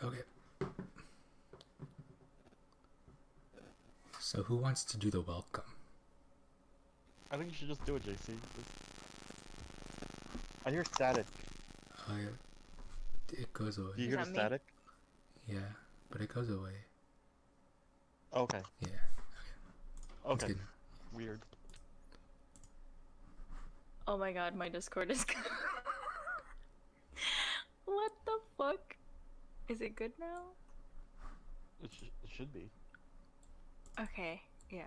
Okay. So who wants to do the welcome? I think you should just do it, JC. I hear static. It goes away. Do you Is hear the that me? static? Yeah, but it goes away. Okay. Yeah. Okay. Good. Weird. Oh my god, my Discord is What the fuck? Is it good now? It should be. Okay, yeah.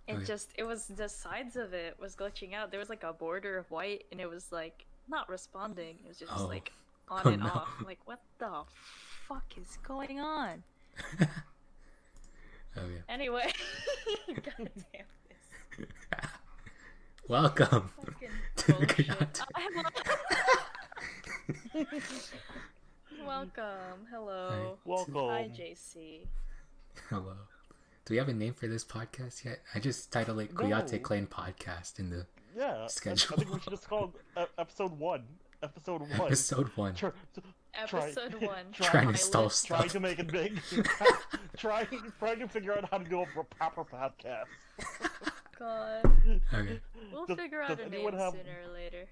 Okay. It was the sides of it was glitching out. There was like a border of white and it was like not responding. It was just Oh. like on Oh, and no. off. Like, what the fuck is going on? Okay. Anyway, god damn this. Welcome Fucking to the bullshit. Kayate. Welcome. Hello. Welcome. Hi, JC. Hello. Do we have a name for this podcast yet? I just titled it No. Kuyate Clan Podcast in the Yeah. Schedule. I think we should just call it episode 1. Episode 1. episode 1. Try, Episode 1. Trying to My stall list. stuff. trying to make it big. trying to figure out how to do a proper podcast. God. Okay. We'll Does- figure out does a name anyone have- sooner or later.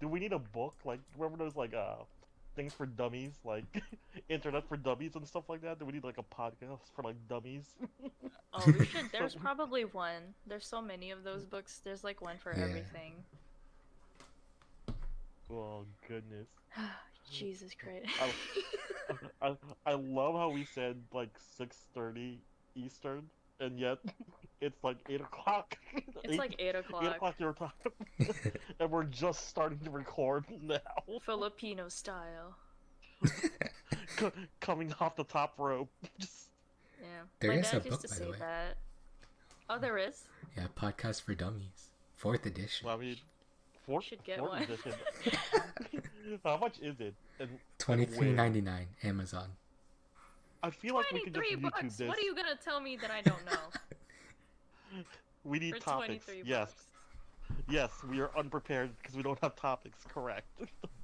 Do we need a book? Like, remember those, like, things for dummies? Like, internet for dummies and stuff like that? Do we need, like, a podcast for, like, dummies? Oh, we should. There's probably one. There's so many of those books. There's like one for Yeah. everything. Oh, goodness. Jesus Christ. I love how we said, like, 6:30 Eastern, and yet it's, like, 8 o'clock. It's like 8 o'clock. 8 o'clock your time. And we're just starting to record now. Filipino style. Coming off the top rope. Just... Yeah. There My is dad a used book, to by the say way. that. Oh, there is? Yeah, Podcast for Dummies. 4th edition. Well, I mean, fourth, Should get fourth one. edition. How much is it? And $23.99 Amazon. I feel like we could just 23 YouTube bucks! this. What are you gonna tell me that I don't know? We need For topics. 23 Yes. bucks. Yes, we are unprepared because we don't have topics. Correct.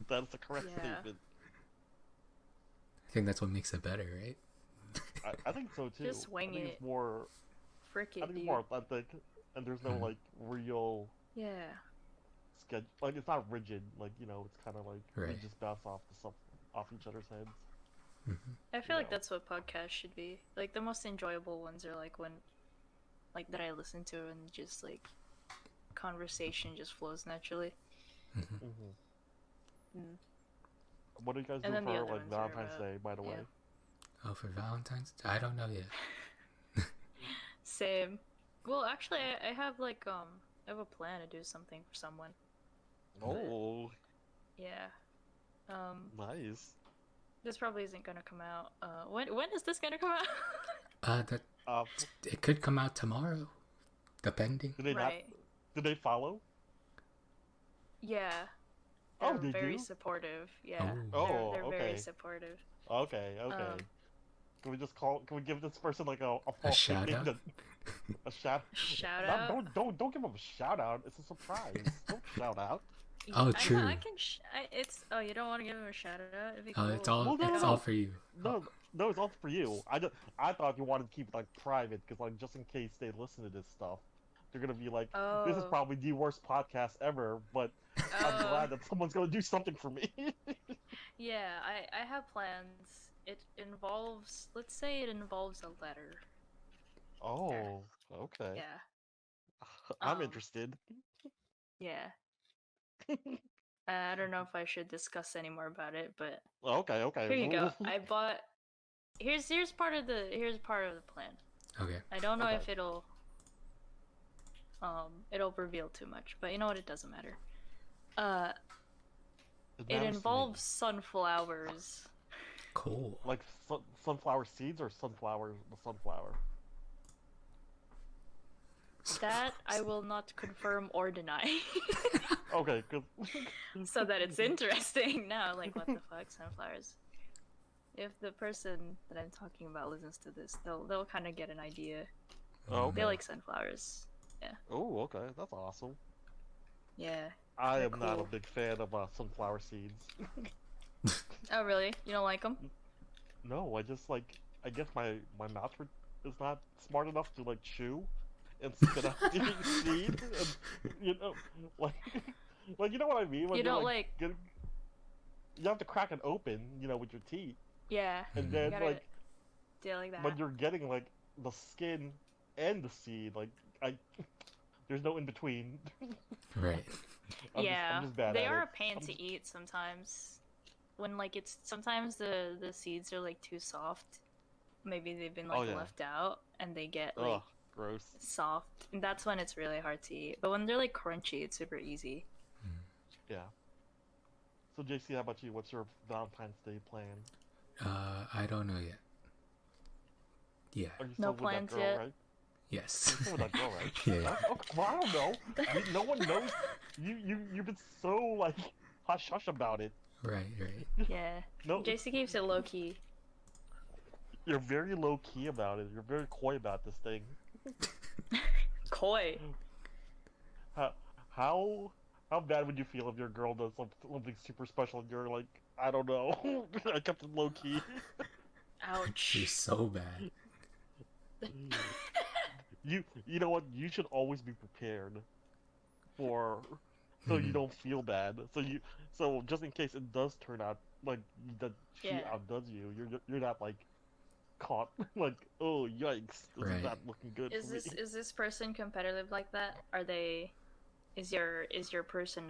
That is the correct Yeah. statement. I think that's what makes it better, right? I think so too. Just wing I think it. It's more. Frick I it, think it's dude. more authentic, and there's no Mhm. like real Yeah. schedule. Like it's not rigid. Like it's kind of like we Right. just bounce off each other's heads. I feel like No. that's what podcasts should be. Like the most enjoyable ones are like when, like that I listen to and just like conversation just flows naturally. Mm. What are you guys And doing then the for other like ones are Valentine's about- Day? By the way. yeah. Oh, for Valentine's? I don't know yet. Same. Well, actually, I have like I have a plan to do something for someone. Oh, Yeah. nice. This probably isn't gonna come out. When is this gonna come out? That Um, it could come out tomorrow, depending. did they Right. not? Did they follow? Yeah. Oh, They're they very do? supportive. Yeah. Oh. They're Oh, very okay. supportive. Okay. Um, Can we just call? Can we give this person like a false shout nickname out? A shout. Shout Not- out. Don't give him a shout out. It's a surprise. Don't shout out. Oh, I true. know, I can. It's. Oh, you don't want to give him a shout out? It'd be Oh, cool. it's all Well, no, it's no, all no. for you. No, it's all for you. I thought you wanted to keep it like private because like just in case they listen to this stuff, they're gonna be like, this is Oh. probably the worst podcast ever. But I'm Oh. glad that someone's gonna do something for me. Yeah, I have plans. It involves. Let's say it involves a letter. Oh, okay. Yeah. I'm Um, interested. Yeah. I don't know if I should discuss any more about it, but Okay. here you go. I bought. Here's part of the plan. Okay. I don't know Okay. if it'll reveal too much, but you know what? It doesn't matter. It matters to me. involves sunflowers. Cool. Like sunflower seeds or the sunflower. That I will not confirm or deny. Okay, good. So that it's interesting now. Like, what the fuck, sunflowers? If the person that I'm talking about listens to this, they'll kind of get an idea. Oh, They okay. like sunflowers. Oh, okay, that's awesome. Yeah. I They're am not a cool. big fan of sunflower seeds. Oh, really? You don't like them? No, I just like I guess my mouth is not smart enough to like chew and spit out the seed, and you know, like like you know what I mean? When You you're don't like like, getting, you have to crack it open, you know, with your teeth, yeah, and Mhm. you then gotta like do it like when that. you're getting like the skin and the seed, like I there's no in between. Right. I'm Yeah, just bad they at are it. a pain I'm to just, eat sometimes. When like it's sometimes the seeds are like too soft. Maybe they've been oh like yeah, left out and they get like ugh, gross. soft. And that's when it's really hard to eat. But when they're like crunchy, it's super easy. Yeah. So JC, how about you? What's your Valentine's Day plan? I don't know yet. Yeah. Are you No still with that plans girl, yet. right? Yes. You're still with that girl, right? Yeah. Okay, well, I don't know. No one knows. You've been so like hush hush about it. Right. Right. Yeah. No, JC keeps it low key. you're very low key about it. You're very coy about this thing. Coy. How how how bad would you feel if your girl does something super special and you're like, I don't know, I kept it low key. You're Ouch. so bad. You know what? You should always be prepared for so you Mhm. don't feel bad. So just in case it does turn out like that she Yeah. outdoes you, you're not like caught like, oh yikes, this is Right. not looking good for me. Is this person competitive like that? Are they is your person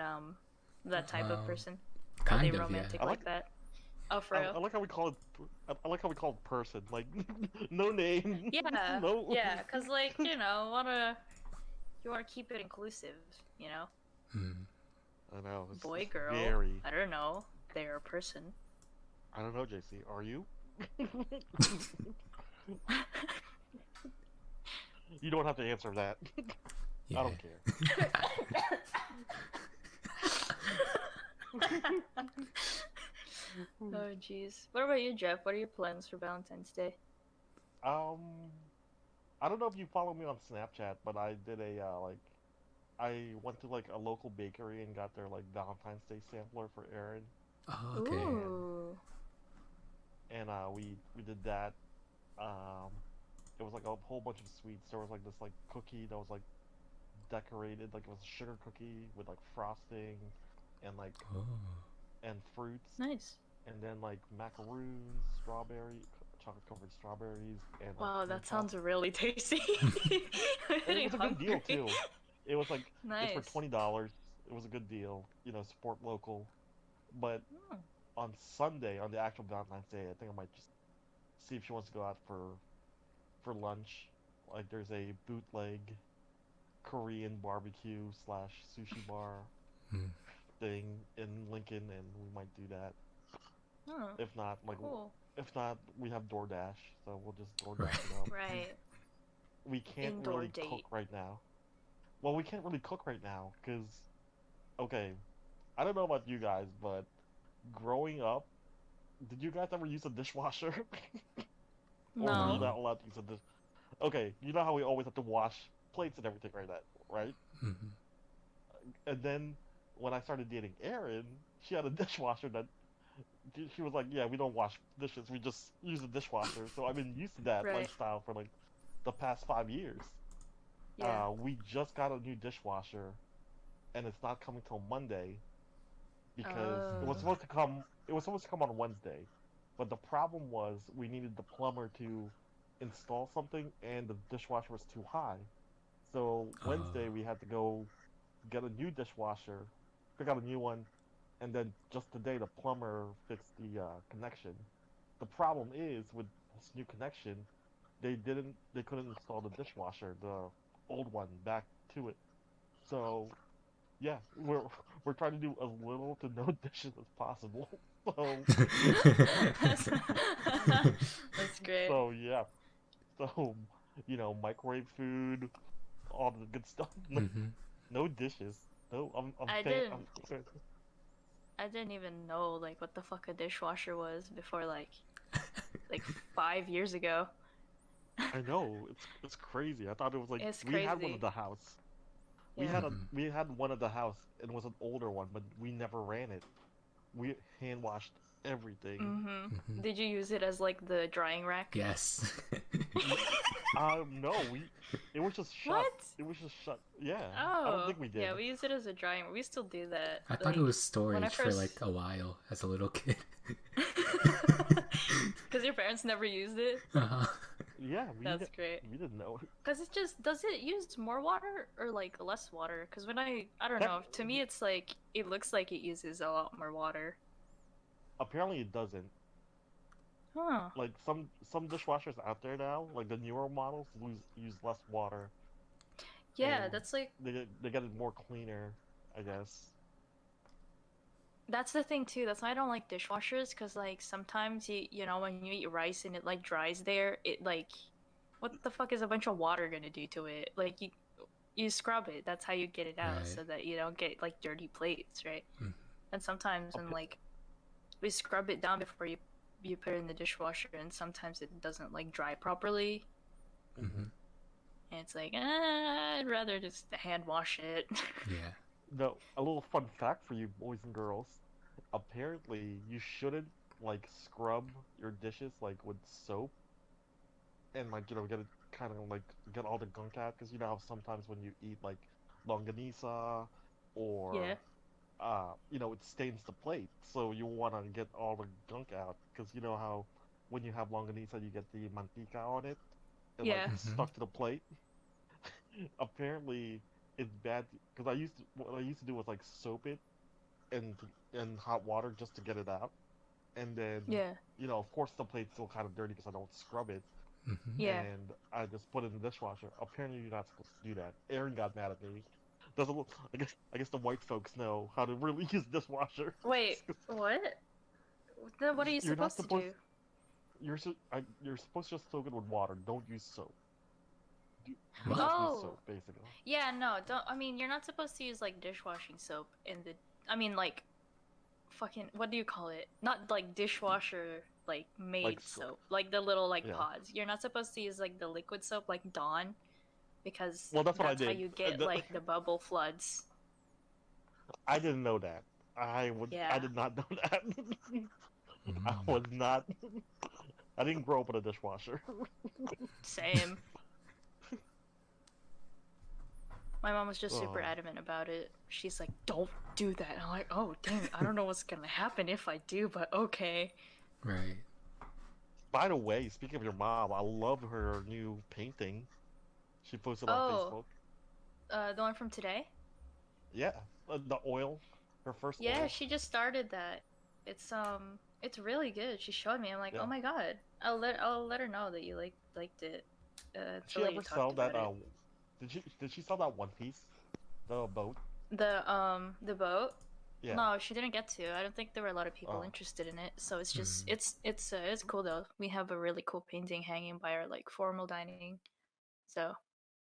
that type of Um, person? Are they Kind of. Yeah. romantic I like like that? Oh, for I real? like how we call it I like how we call it person like no name. Yeah, No. yeah, cause like you wanna keep it inclusive, you know. Mm. I know. Boy, It's girl, very. I don't know. They're a person. I don't know, JC. Are you? You don't have to answer that. Yeah. I don't care. Oh jeez. What about you, Jeff? What are your plans for Valentine's Day? Um, I don't know if you follow me on Snapchat, but I did a like I went to like a local bakery and got their like Valentine's Day sampler for Aaron, Oh, okay. Ooh. and we did that. Um, it was like a whole bunch of sweets. There was like this like cookie that was like decorated, like it was a sugar cookie with like frosting, and like Oh. and fruits, Nice. and then like macaroons, chocolate covered strawberries, and like Wow, cream that puff. sounds really tasty. I'm And it getting was a good deal hungry. too. It was like it's for Nice. $20. It was a good deal, you know, support local. But Hmm. on Sunday, on the actual Valentine's Day, I think I might just see if she wants to go out for lunch. Like there's a bootleg Korean barbecue slash sushi bar Mm. thing in Lincoln, and we might do that. Oh, If not, like cool. if not, we have DoorDash, so we'll just DoorDash Right. it up. Right. We can't Indoor really date. cook right now. Well, we can't really cook right now because, okay, I don't know about you guys, but growing up, did you guys ever use a dishwasher? Or were you No. not allowed to use a dish? Okay, you know how we always have to wash plates and everything like that, right? Mhm. And then when I started dating Erin, she had a dishwasher that she was like, yeah, we don't wash dishes, we just use the dishwasher. So I've been used to that Right. lifestyle for like the past 5 years. Yeah. We just got a new dishwasher, and it's not coming till Monday because it was Oh. supposed to come. It was supposed to come on Wednesday, but the problem was we needed the plumber to install something, and the dishwasher was too high. So Wednesday we had to go get a new dishwasher, pick out a new one, and then just today the plumber fixed the connection. The problem is with this new connection, they couldn't install the dishwasher, the old one, back to it. So yeah, we're trying to do as little to no dishes as possible. So That's, that's great. so yeah, so you know, microwave food, all the good stuff. No, Mhm. no dishes. No, I'm I paying. didn't I didn't even know like what the fuck a dishwasher was before like 5 years ago. I know it's crazy. I thought it was like It's we had one crazy. at the house. Yeah. Mhm. We had one at the house, and it was an older one, but we never ran it. We hand washed everything. Mm-hmm. Did you use it as like the drying rack? Yes. No, it was just shut. What? It was just shut. Yeah, Oh, I don't think we did. yeah, we use it as a drying. We still do that. I thought it was when I storage for like a while as a little kid. Because your parents never used it. Uh-huh. Yeah, That's great. We didn't know. Because it just does it use more water or like less water? Because when I don't know. To me, it's like it looks like it uses a lot more water. Apparently, it doesn't. Huh. Like some dishwashers out there now, like the newer models, use less water. Yeah, And that's like they get it more cleaner, I guess. that's the thing too. That's why I don't like dishwashers. Because like sometimes you know when you eat rice and it like dries there, it like what the fuck is a bunch of water gonna do to it? Like you scrub it. That's how you get it out, Right. so that you don't get like dirty plates, right? Mhm. And sometimes when Okay. like we scrub it down before you put it in the dishwasher, and sometimes it doesn't like dry properly, Mhm. and it's like I'd rather just hand wash it. Yeah. No, a little fun fact for you boys and girls. Apparently, you shouldn't like scrub your dishes like with soap and like get it kind of like get all the gunk out because you know how sometimes when you eat like longanisa or Yeah. it stains the plate. So you want to get all the gunk out because you know how when you have longanisa you get the manteca on it and Yeah. like Mhm. stuck to the plate. Apparently, it's bad because what I used to do was like soap it in hot water just to get it out, and then Yeah. of course the plate's still kind of dirty because I don't scrub it, Mhm. Yeah. and I just put it in the dishwasher. Apparently, you're not supposed to do that. Aaron got mad at me. Does a little, I guess the white folks know how to really use dishwasher. Wait. What? Then what are you You're not supposed to do? You're supposed to just soak it with water. Don't use soap. Do What? not Oh. use soap, basically. Yeah, no, don't. I mean, you're not supposed to use like dishwashing soap in the. I mean, like, fucking. What do you call it? Not like dishwasher like made Like soap, like the little like Yeah. pods. You're not supposed to use like the liquid soap like Dawn, because Well, that's what I how did. you get like the bubble floods. I didn't know that. I Yeah. did not know that. I Mm. was not. I didn't grow up with a dishwasher. Same. My mom was just super Oh. adamant about it. She's like, "Don't do that." And I'm like, "Oh, dang! I don't know what's gonna happen if I do, but okay." Right. By the way, speaking of your mom, I love her new painting. She posted on Oh. Facebook. The one from today. Yeah, the oil, her first Yeah, oil. she just started that. It's really good. She showed me. I'm like, Yeah. oh my god. I'll let her know that you liked it. Did To she let you ever talk sell that? about it. Did she sell that One Piece, the boat? The boat. Yeah. No, she didn't get to. I don't think there were a lot of people Oh. interested in it. So it's just Mm. it's cool though. We have a really cool painting hanging by our like formal dining. So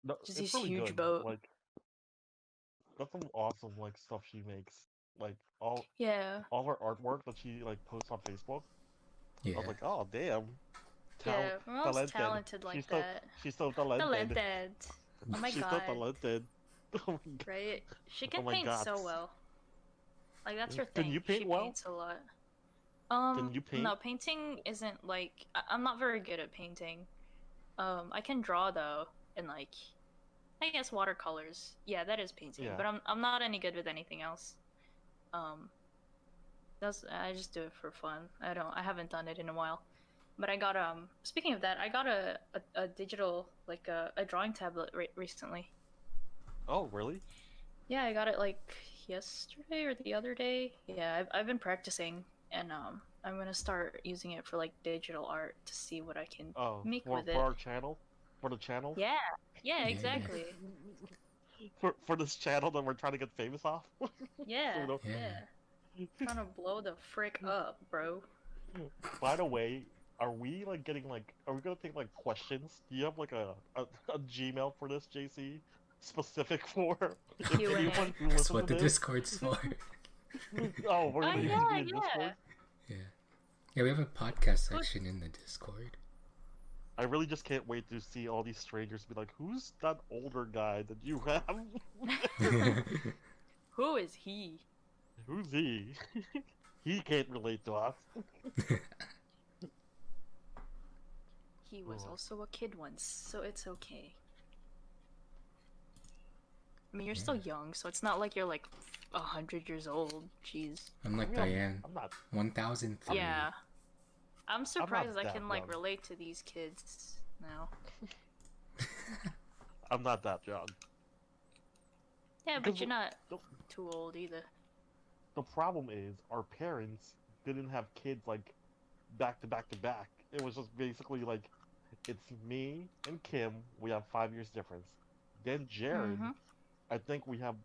No, just it's this really huge good. boat. Like that's some awesome like stuff she makes. Like Yeah. all her artwork that she like posts on Facebook. I Yeah. was like, oh damn. Yeah, my mom's Talented. talented like She's so that. she's so talented. Talented. Oh my She's god. so talented. Oh my god. Right? She can Oh my paint so God. well. Like that's her Can thing. you paint She well? paints a lot. Can you paint? No, painting isn't like I'm not very good at painting. I can draw though, and like I guess watercolors. Yeah, that is painting. Yeah. But I'm not any good with anything else. I just do it for fun. I haven't done it in a while. But I got speaking of that, I got a digital like a drawing tablet recently. Oh really? Yeah, I got it like yesterday or the other day. Yeah, I've been practicing, and I'm gonna start using it for like digital art to see what I can Oh, make for with it. our channel, for the channel. Yeah, Yeah. exactly. For this channel that we're trying to get famous off. Yeah, know- yeah. Trying to blow the frick up, bro. By the way, are we like getting like? Are we gonna take like questions? Do you have like a Gmail for this, JC? Specific for Q&A. anyone who That's listens what to the this? Discord's for. Oh, we're gonna use yeah, it in Discord. yeah. Yeah. Yeah, we have a podcast section in the Discord. I really just can't wait to see all these strangers be like, "Who's that older guy that you have? Who is he? Who's he?" He can't relate to us. He was Oh. also a kid once, so it's okay. I mean, you're still young, so it's not like you're like 100 years old. Jeez. I'm like I mean, Diane. I'm not. 1003. Yeah. I'm surprised I that can like young. relate to these kids now. I'm not that young. Yeah, but Because you're not the- too old either. The problem is our parents didn't have kids like back to back to back. It was just basically like it's me and Kim. We have 5 years difference. Then Jared, Mhm. I think we have.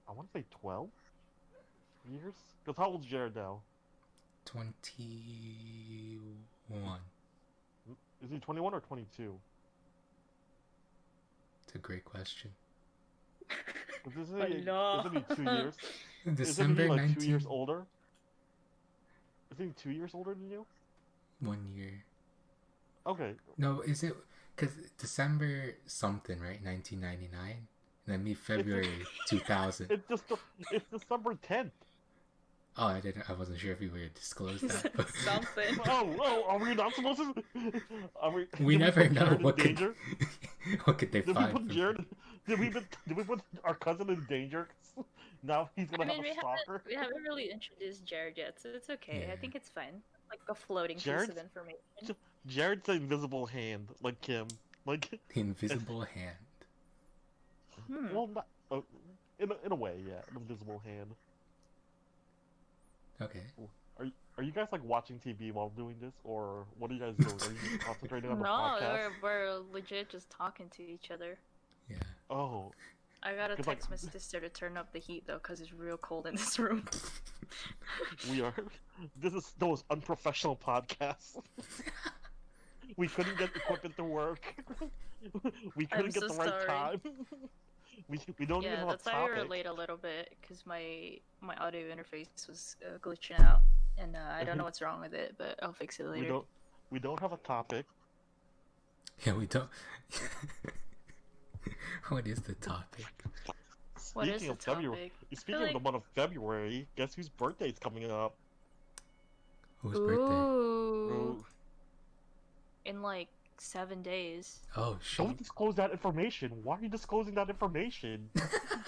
I want to say 12 years. Because how old's Jared now? 21. Is he 21 or 22? It's a great question. Isn't he 2 years? December Isn't he like 19. 2 years older? Isn't he 2 years older than you? 1 year. Okay. No, is it? Because December something, right? 1999? And then me February 2000. It's December 10th. Oh, I wasn't sure if we were disclosed that. But Something. Oh, are we not supposed to? we did we never put know Jared in what could, danger? what could they Did we find. put from- Jared? Did we put our cousin in danger? Now he's I gonna mean, have a stalker. we haven't really introduced Jared yet, so it's okay. Yeah. I think it's fine. Like a floating piece Jared's- of information. Jared's the invisible hand, like Kim. Like, The invisible hand. Hmm. well, not, in a way, yeah, an invisible hand. Okay. Are you guys like watching TV while doing this, or what are you guys doing? Are you concentrating on the No, podcast? we're legit just talking to each other. Yeah. Oh, I gotta 'Cause, like- text my sister to turn up the heat though, cause it's real cold in this room. we are. This is the most unprofessional podcast. We couldn't get equipment to work. We couldn't I'm get so the right sorry. time. We don't even Yeah, have that's a why we topic. were late a little bit, cause my audio interface was glitching out, and I don't know what's wrong with it, but I'll fix it later. We don't have a topic. Yeah, we don't. What is the topic? What is Speaking the of February, topic? speaking of like- the month of February, guess whose birthday's coming up? Whose birthday? Ooh, in like 7 days. Oh, shit. Don't disclose that information. Why are you disclosing that information?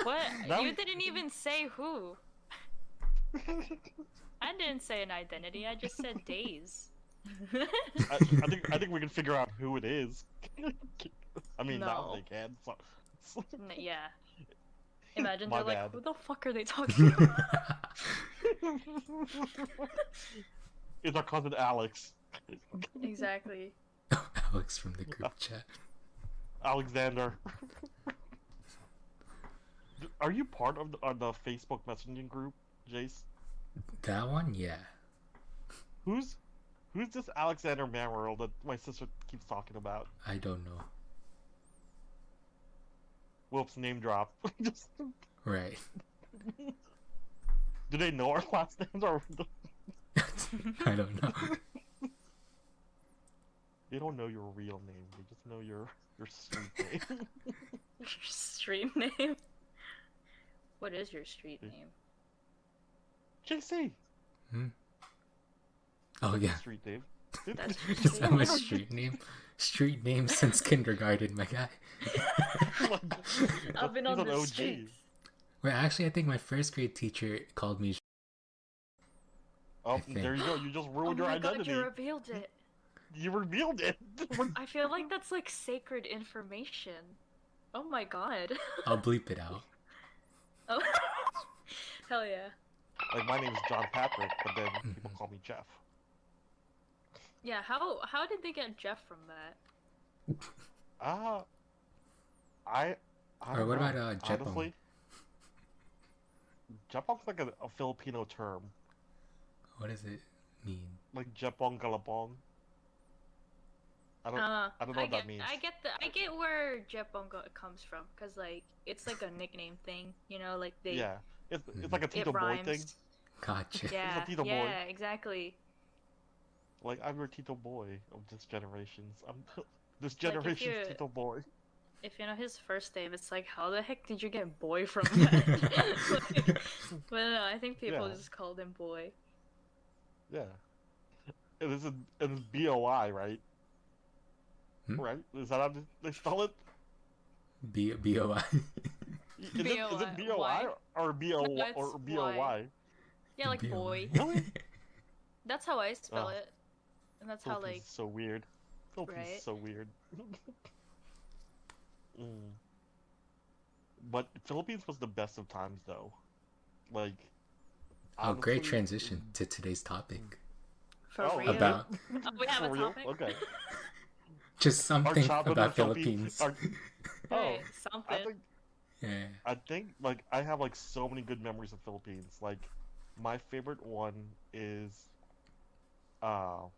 What? Now You we- didn't even say who. I didn't say an identity. I just said days. I think we can figure out who it is. I mean, now No. they can. So. Yeah. Imagine My they're like, bad. who the fuck are they talking about? It's our cousin Alex. Exactly. Alex from the group chat. Alexander. Are you part of the Facebook messaging group, Jace? That one? Yeah. Who's this Alexander Manuel that my sister keeps talking about? I don't know. Whoops, name drop. Just, Right. do they know our last names or I don't know. they don't know your real name? They just know your street name. Your street name? What is your street name? JC. Oh, yeah. Street name. That's Just your have a street street name. Street name since kindergarten, my guy. I've been He's on an the OG. streets. Well, actually, I think my first grade teacher called me. Oh, think. there you go. You just Oh ruined your my god, identity. you revealed it. You revealed it. I feel like that's like sacred information. Oh my god. I'll bleep it out. Oh. Hell yeah. Like my name is John Patrick, but then people call me Jeff. Yeah, how did they get Jeff from that? I Or don't what know. about, Jepong? Honestly, Jepong's like a Filipino term, What does it mean? like Jepong Galapong. I don't know what that means. I get where Jepongo comes from, cause like it's like a nickname thing, you know, like they Yeah, it's like a it Tito Boy rhymes. thing. Gotcha. Yeah, Tito boy. yeah, exactly. Like I'm your Tito Boy of this generation's. I'm this Like, if generation's you- Tito Boy. if you know his first name, it's like, how the heck did you get boy from that? Like, but no, I think people Yeah. just called him boy. Yeah. It is BOI, right? Hmm? Right? Is that how they spell it? BOI. Is it BOI Why? or No, it's Y. BOY? Yeah, like boy. BOI. Really? That's how I spell Oh, it, and that's how Philippines like is so weird. Philippines is right. so weird. Mm. But Philippines was the best of times, though. Like, Oh, great honestly. transition to today's topic. For Oh, real. About Oh, we have for a real? topic. Okay. just Our something childhood in the about Philippines. Oh, Hey, I something. think Yeah. like I have like so many good memories of Philippines. Like, my favorite one is uh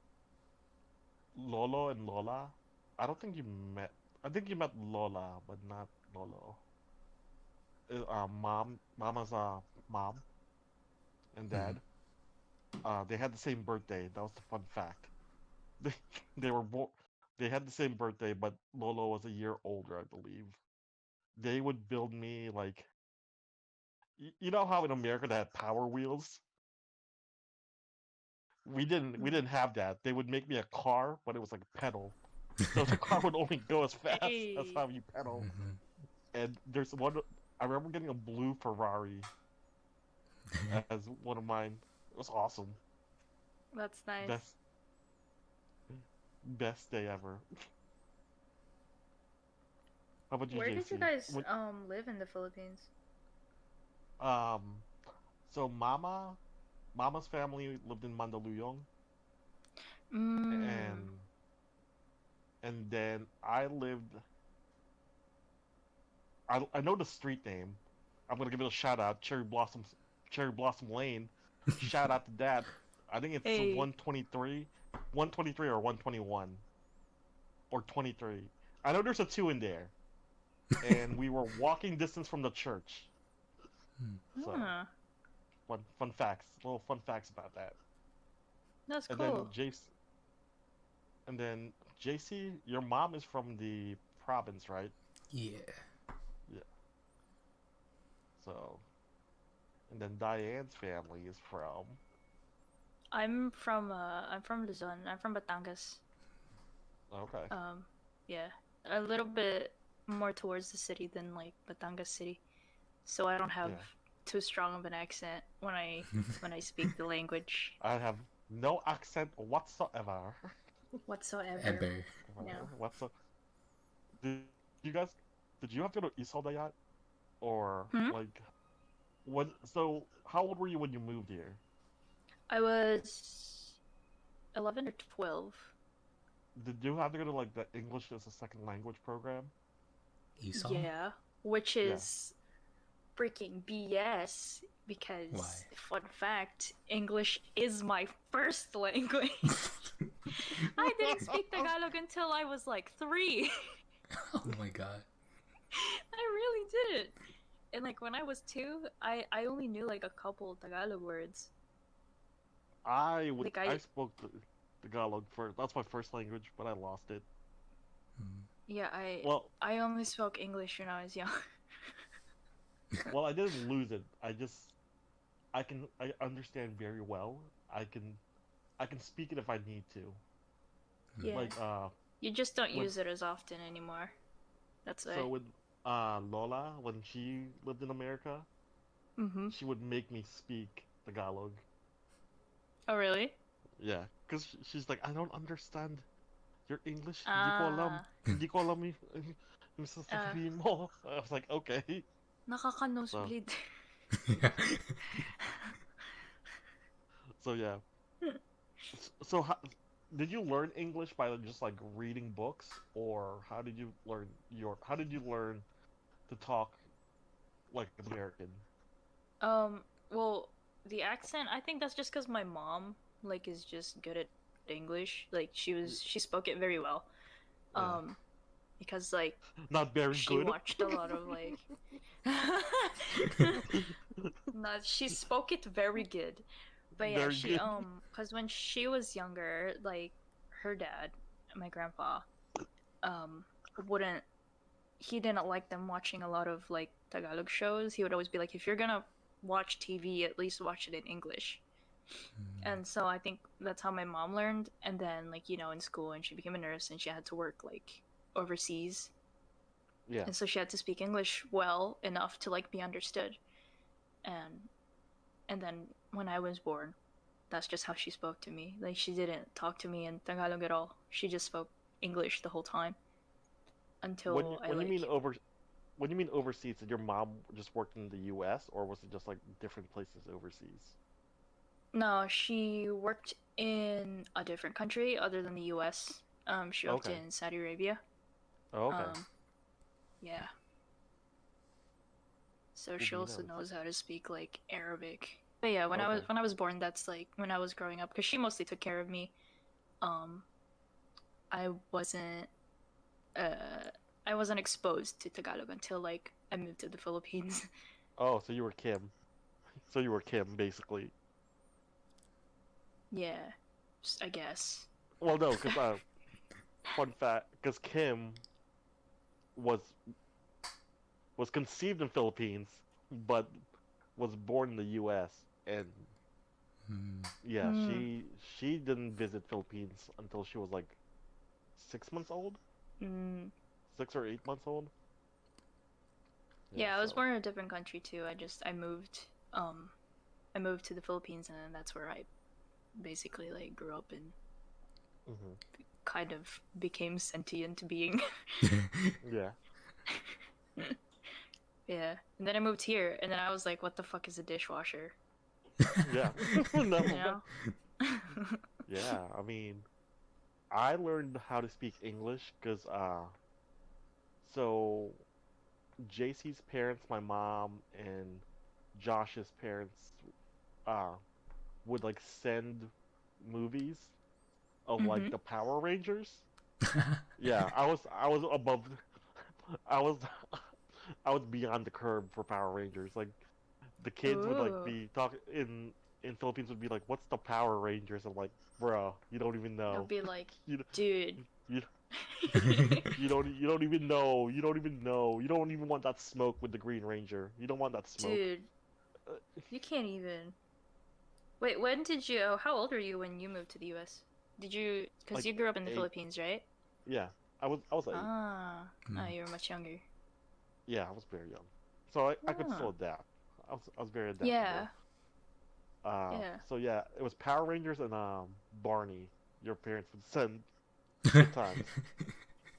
Lolo and Lola. I don't think you met. I think you met Lola, but not Lolo. Mama's mom and Mhm. dad. They had the same birthday. That was the fun fact. They they were born. They had the same birthday, but Lolo was a year older, I believe. They would build me like you know how in America they had Power Wheels. We didn't have that. They would make me a car, but it was like a pedal. So the car would only go as fast as Hey, how you pedal. Mhm. And there's one. I remember getting a blue Ferrari as one of mine. It was awesome. that's nice. Best best day ever. How about you, Where did you JC? guys live in the Philippines? Um, so Mama's family lived in Mandaluyong, Mm. and then I lived. I know the street name. I'm gonna give it a shout out. Cherry Blossom Lane. Shout out to that. I think it's Hey. 123, 123 or 121 or 23. I know there's a two in there, and we were walking distance from the church. So Huh. fun facts, little fun facts about that. That's And then cool. JC, your mom is from the province, right? Yeah. Yeah. So, and then Diane's family is from. I'm from Luzon. I'm from Batangas. Okay. Um, yeah, a little bit more towards the city than like Batangas City, so I don't have Yeah. too strong of an accent when I speak the language I have no accent whatsoever. whatsoever. Ever. No. What's up? Did you guys? Did you have to go to Isaldayat or Hmm? like when? So how old were you when you moved here? I was 11 or 12. Did you have to go to like the English as a second language program? Esau? Yeah, which Yeah. is freaking BS Why? because fun fact, English is my first language. I didn't speak Tagalog until I was like 3. Oh my god. I really didn't. And like when I was 2, I only knew like a couple Tagalog words. Like I spoke Tagalog first. That's my first language, but I lost it. Mm. yeah, Well, I only spoke English when I was young. I didn't lose it. I understand very well. I can speak it if I need to. Yeah. Like You just don't when use it as often anymore. That's so why. with Lola when she lived in America, Mm-hmm. she would make me speak Tagalog. Oh really? Yeah, because she's like, I don't understand your English. Ah. Hindi ko alam yung sasabihin mo. I was like, okay. So, Nakaka-nosebleed. Yeah. so yeah. So how, did you learn English by just like reading books, or how did you learn to talk like American? Well, the accent, I think that's just because my mom, like, is just good at English. Like, she spoke it very well. Yeah, Because, like, not very she good. watched a lot of, like... No, she spoke it very good. But yeah, Very good. because when she was younger, like, her dad, my grandpa, wouldn't he didn't like them watching a lot of like Tagalog shows. He would always be like, if you're gonna watch TV, at least watch it in English. And so I think that's how my mom learned. And then like, you know, in school, and she became a nurse and she had to work like overseas. Yeah. And so she had to speak English well enough to like be understood. And then when I was born, that's just how she spoke to me. Like she didn't talk to me in Tagalog at all. She just spoke English the whole time until When you mean overseas, did your mom just work in the U.S. or was it just like different places overseas? No, she worked in a different country other than the U.S. She worked Okay. in Saudi Arabia. Oh, okay. Yeah. So Good she to also know. knows how to speak like Arabic. But yeah, Okay. when I was born, that's like when I was growing up, because she mostly took care of me. Um, I wasn't I wasn't exposed to Tagalog until like I moved to the Philippines. Oh, so you were Kim. So you were Kim, basically. Yeah, I guess. Well, no, because fun fact, because Kim was was conceived in Philippines, but was born in the U.S. and yeah, Hmm. she didn't visit Philippines until she was like 6 months old, Mm. 6 or 8 months old. Yeah, I was So born in a different country too. I moved to the Philippines, and then that's where I basically like grew up and hmm kind of became sentient being. yeah, Yeah. And then I moved here, and then I was like, what the fuck is a dishwasher? yeah. No, You know? yeah. I mean, I learned how to speak English because so JC's parents, my mom, and Josh's parents, uh, would like send movies of like Mhm. the Power Rangers. Yeah, I was above, I was I was beyond the curb for Power Rangers. Like the kids would like Ooh. be talking in Philippines would be like, "What's the Power Rangers?" I'm like, "Bro, you don't even I'll know. be like, You dude. you you don't even know. You don't even know. You don't even want that smoke with the Green Ranger. You don't want that smoke." Dude, Uh, you can't even. Wait, when did you? How old were you when you moved to the U.S.? Did you? Because like you grew up in the 8. Philippines, right? Yeah, I was 8. Ah, ah, you were much younger. Yeah, I was very young, so I could still Ah, adapt. I was very yeah, adaptable. yeah. So yeah, it was Power Rangers and Barney. Your parents would send good times.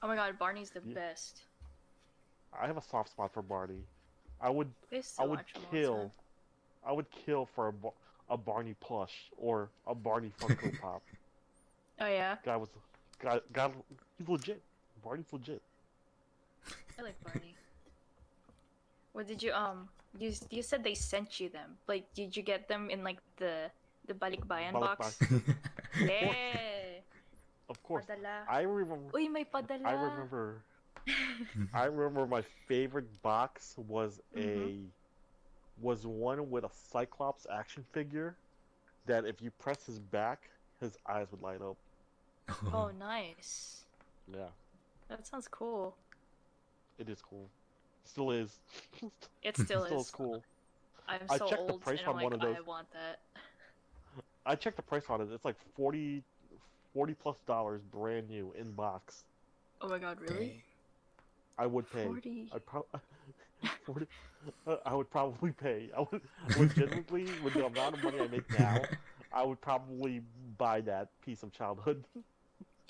Oh my God, Barney's the Yeah, best. I have a soft spot for Barney. I would I used I to would watch him all the time. kill I would kill for a Barney plush or a Barney Funko Pop. Oh yeah, Guy was guy he's legit. Barney's legit. I like Barney. What did you you said they sent you them. Like, did you get them in like the Balikbayan Balikbayan. box? Of course, Yeah, of course. padala. I remember. Uy, may I padala. remember. I remember my favorite box Mhm. was one with a Cyclops action figure that if you press his back, his eyes would light up. Oh, nice. Yeah, That sounds cool. it is cool. Still is. It still Still is is. cool. I'm I so checked the old, price and I'm on one like, of those. I want that. I checked the price on it. It's like 40 plus dollars brand new in box. Oh my God, really? Dang. I would pay. 40. I pro 40 I would probably pay. I would legitimately with the amount of money I make now, I would probably buy that piece of childhood.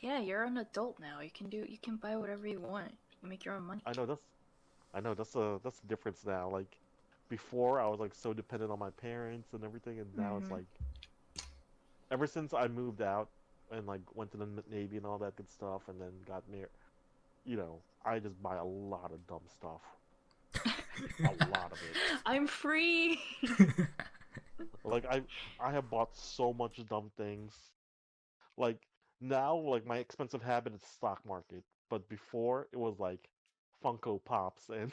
Yeah, you're an adult now. You can buy whatever you want. You make your own money. I know that's the difference now. Like before I was like so dependent on my parents and everything and now it's Mhm. like ever since I moved out and like went to the Navy and all that good stuff and then got married, I just buy a lot of dumb stuff. A lot of it. I'm free. Like I have bought so much dumb things. Like now, like my expensive habit is stock market, but before it was like Funko Pops and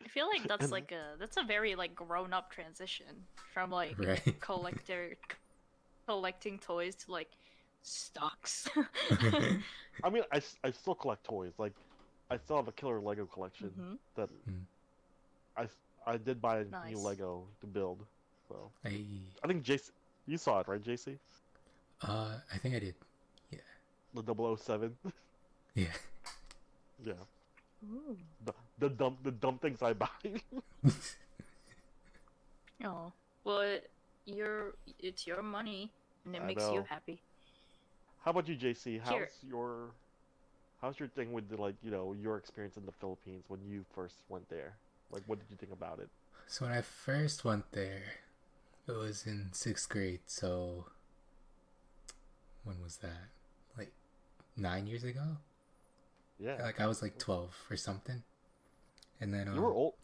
I feel like and that's a very like grown up transition from like Right. collecting toys to like stocks. I mean I still collect toys. Like I still have a killer Lego collection Mm-hmm. that Mm. I I did buy a new Nice. Lego to build. So I I think JC, you saw it, right, JC? I think I did. Yeah. The 007. Yeah. Yeah. Ooh. The dumb things I buy. Oh, well, it's your money, and it I makes you know. happy. How about you, JC? Here. How's your thing with the, like, your experience in the Philippines when you first went there? Like, what did you think about it? So when I first went there, it was in sixth grade. So when was that? Like 9 years ago? Yeah. Like I was like 12 or something. And then You were old.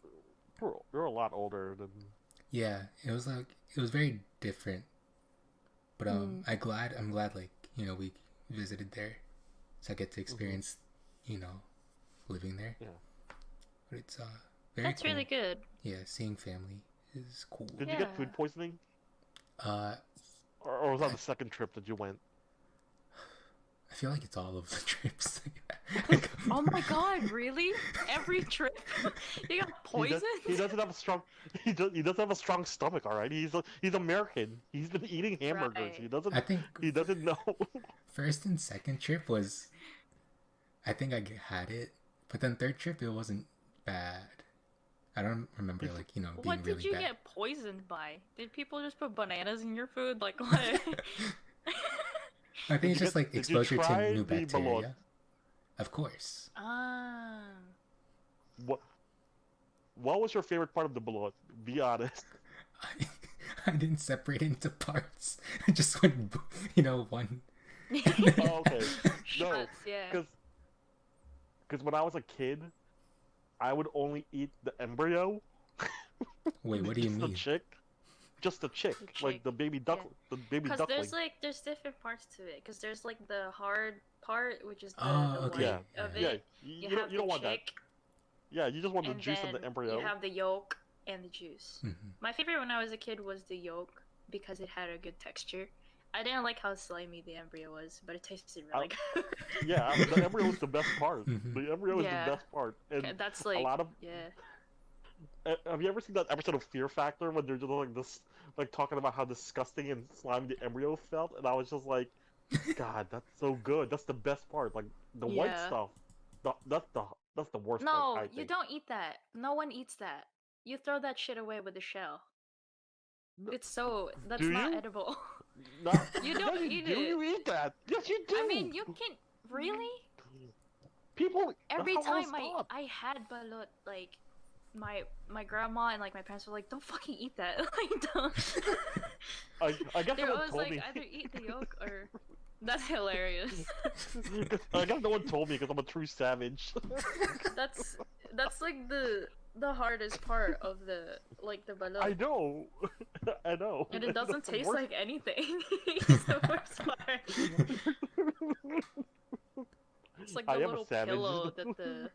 You're a lot older than. yeah, it was very different. But I'm glad like, we visited there. So I get to experience, living there. Yeah. But it's very That's cool. really good. Yeah, seeing family is cool. Did you get food Yeah. poisoning? Uh Or was that the second trip that you went? I feel like it's all of the trips. Oh my god, really? Every trip? You got poisoned? He doesn't have a strong. He doesn't have a strong stomach. All right. He's American. He's been eating hamburgers. Right. He doesn't. I think He doesn't know. first and second trip was, I think I had it, but then third trip it wasn't bad. I don't remember like being What did really you bad. get poisoned by? Did people just put bananas in your food? Like what? I think it's just like Did you exposure try to new the bacteria. bologna? Of course. Ah. What? What was your favorite part of the bologna? Be honest. I didn't separate it into parts. I just went, one. Oh, okay. No, Shots, yeah. because when I was a kid, I would only eat the embryo. Wait, what do you Just mean? The chick. Just the chick, The like chick, the baby duck, yeah. the baby Because duckling. there's different parts to it. Because there's like the hard part, which is the, Oh, the okay. white of Yeah, it. you You don't have you don't the want that. chick, Yeah, you just want the and juice then of the embryo. you have the yolk and the juice. Mhm. My favorite when I was a kid was the yolk because it had a good texture. I didn't like how slimy the embryo was, but it tasted really good. Yeah, I mean, the embryo is the best part. Mhm. The embryo is Yeah. the best part. And That's a like lot of yeah. have you ever seen that episode of Fear Factor when they're just like this, like talking about how disgusting and slimy the embryo felt? And I was just like, God, that's so good. That's the best part. Like the white Yeah. stuff. That's the worst No, part. I you think. don't eat that. No one eats that. You throw that shit away with the shell. That's Do not you? edible. No, You don't yes, eat do. it. You eat that? Yes, you do. I mean, you can really People. every that's how I time I stop. had balut, like my grandma and like my parents were like, "Don't fucking eat that." Like, don't. I guess They're no one always told like, me. either eat the yolk or. That's hilarious. I guess no one told me because I'm a true savage. that's like the hardest part of the balut. I know. I know. And it doesn't That's the taste worst- like anything. It's the worst part. It's like the I am a little savage. pillow that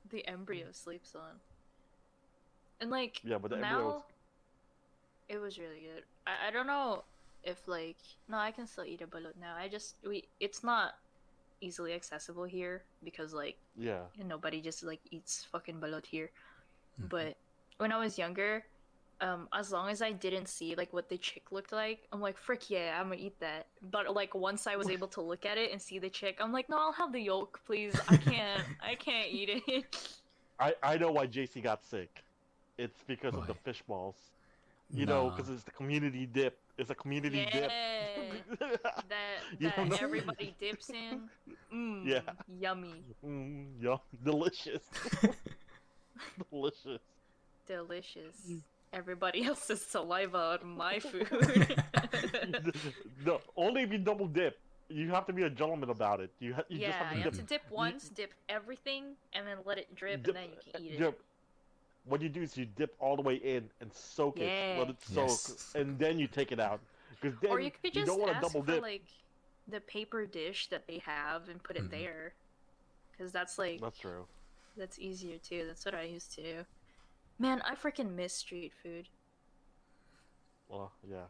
the embryo sleeps on. And like Yeah, but the now, embryo it was really good. I don't know if no, I can still eat a balut now. It's not easily accessible here because Yeah. nobody just eats fucking balut here. Mhm. But when I was younger, as long as I didn't see what the chick looked like, I'm like, frick yeah, I'm gonna eat that. But once I was able to look at it and see the chick, I'm like, no, I'll have the yolk, please. I can't eat it. I know why JC got sick. It's because of the Why? fish balls. You know, Nah. because it's the community dip. It's a community Yeah, dip. that You don't know? everybody dips in. Yeah. Yummy, Yum, delicious. Delicious. delicious. Everybody else's saliva on my food. No, only if you double dip. You have to be a gentleman about it. You just Yeah, have to you dip. have to dip once, dip everything, and then let it drip, Dip- and then you can eat it. Dip. What you do is you dip all the way in and soak it. Let Yeah. it soak, Yes. and then you take it out. Because then Or you could just don't want to ask double for dip. the paper dish that they have and put it Mhm. there, because that's That's true. that's easier too. That's what I used to do. Man, I freaking miss street food. Well, yeah.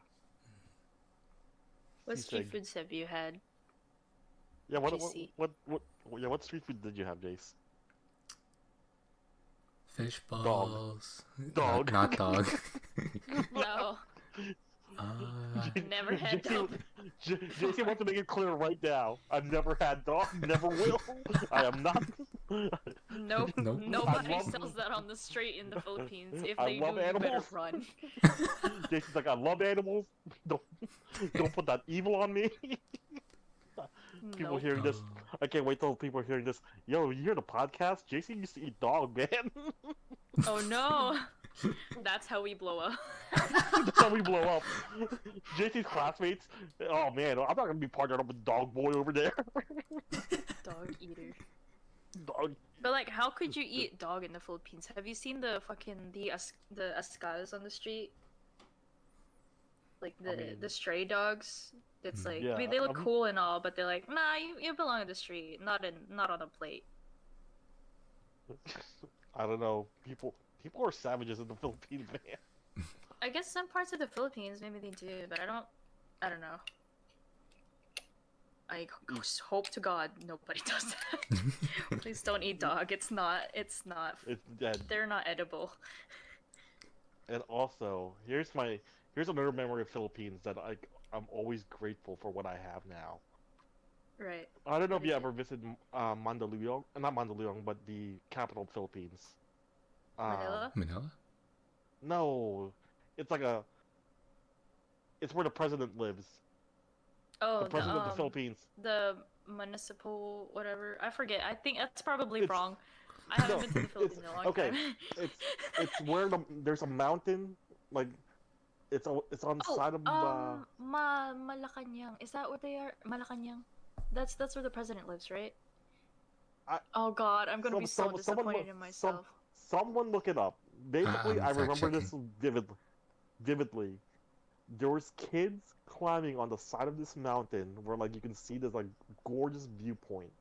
What street Seasick. foods have you had? Yeah. JC? What street food did you have, Jace? Fish Dog. balls. Dog. Not dog. No, never had JC, dog. JC wants to make it clear right now. I've never had dog, never will. I am not. Nope. Nope. Nobody I love- sells that on the street in the Philippines. If I they do, love you better animals. run. JC's like, I love animals. Don't put that evil on me. People Nope. hearing this, I can't wait till people are hearing this. Yo, you hear the podcast? JC used to eat dog, man. Oh no. That's how we blow up. That's how we blow up. JC's classmates. Oh man, I'm not gonna be partnered up with Dog Boy over there. Dog eater. Dog. But like, how could you eat dog in the Philippines? Have you seen the ascals on the street? Like the stray dogs. It's like, I mean, they look cool and all, but they're like, nah, you belong in the street, not on a plate. I don't know. People are savages in the Philippines, man. I guess some parts of the Philippines maybe they do, but I don't know. I hope to God nobody does that. Please don't eat dog. It's not. It's dead. They're not edible. And also, here's another memory of Philippines that I'm always grateful for what I have now. Right. I don't know if What you is ever visited Mandaluyong, not Mandaluyong, but the capital of Philippines. Manila? Manila? No, it's it's where the president lives. Oh, The president of the Philippines. the municipal whatever. I forget. I think that's probably wrong. I haven't no, been to the Philippines in a long okay. time. It's where there's a mountain, like it's on the side of Malacanang. Is that where they are? Malacanang. That's where the president lives, right? Oh God, I'm gonna be so disappointed in myself. Someone look it up. Basically, I remember this vividly. There was kids climbing on the side of this mountain where like you can see this like gorgeous viewpoint,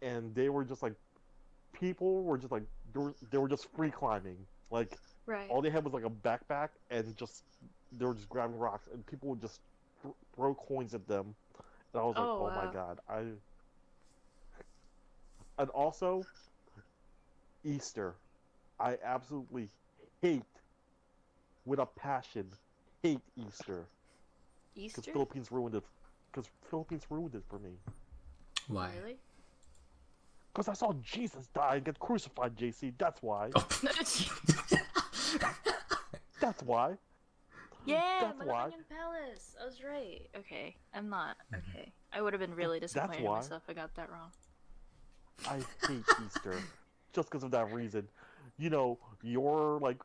and they were just like people were just like they were just free climbing. Like Right. all they had was like a backpack and just they were just grabbing rocks and people would just throw coins at them. And I was like, oh my wow. God, And also, Easter. I absolutely hate, with a passion, hate Easter. Easter? Because Philippines ruined it. Because Philippines ruined it for me. Why? Really? Because I saw Jesus die and get crucified, JC. That's why. Oh. That's why. Yeah, That's why. Malacanang Palace. I was right. Okay, I'm not. Okay, I would have been really disappointed in why. myself if I got that wrong. I hate Easter. Just because of that reason. You know, you're like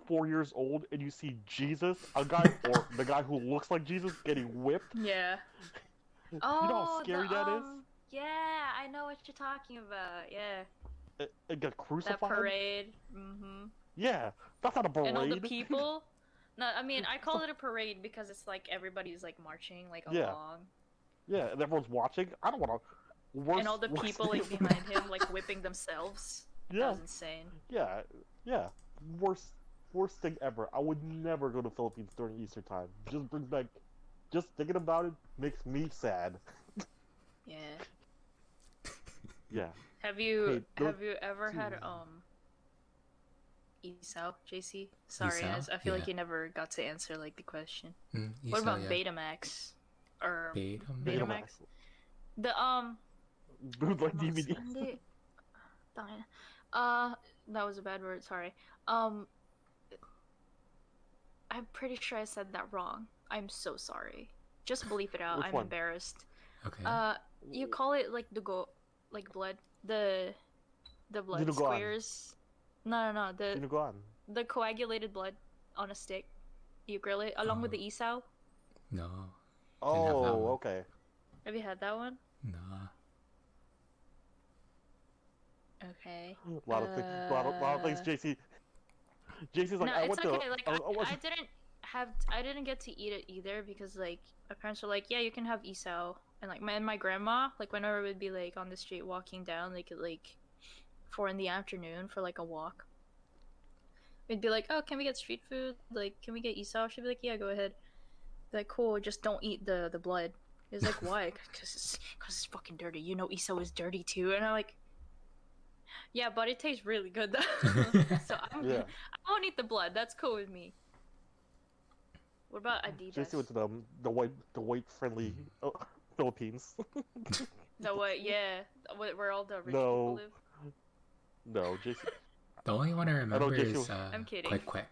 4 years old and you see Jesus, or the guy who looks like Jesus, getting whipped. Yeah. You know how scary that is? Yeah, I know what you're talking about. Yeah. And get crucified. That parade. Mm-hmm. Yeah, that's not a parade. And all the people. No, I mean I call it a parade because it's like everybody's like marching like Yeah. along. Yeah, and everyone's watching. I don't want to. And all the people like behind him like whipping themselves. That Yeah, was insane. yeah. Worst thing ever. I would never go to Philippines during Easter time. Just thinking about it makes me sad. Yeah. Yeah. Have you Hey, ever had Esau, JC? Sorry, Esau? I feel like Yeah. you never got to answer like the question. You What saw, about Betamax? Or Betamax? Betamax? The Bootleg DVD. Hindi. Tangina. That was a bad word. Sorry. I'm pretty sure I said that wrong. I'm so sorry. Just bleep it out. Which I'm one? embarrassed. Okay. You call it like like blood. The blood Dinuguan. squares. No. Dinuguan. The coagulated blood on a stick. You grill it along with the isaw. No. Oh, have that one. okay. Have you had that one? Nah. Okay. A lot of things. JC's like, No, I it's went okay. to. Like I didn't get to eat it either because like my parents were like, yeah, you can have isaw, and like my grandma, like whenever we'd be like on the street walking down, like at like 4 in the afternoon for like a walk, we'd be like, oh, can we get street food? Like, can we get isaw? She'd be like, yeah, go ahead. Be like, cool, just don't eat the blood. It's like, why? Because it's fucking dirty. You know, isaw is dirty too, and I'm like, Yeah, but it tastes really good though. So Yeah. I won't eat the blood. That's cool with me. What about Adidas? JC went to the white friendly Philippines. The what? Yeah, where all the rich No. people live. No, JC. The only one I remember JC is I'm kidding. Quack Quack.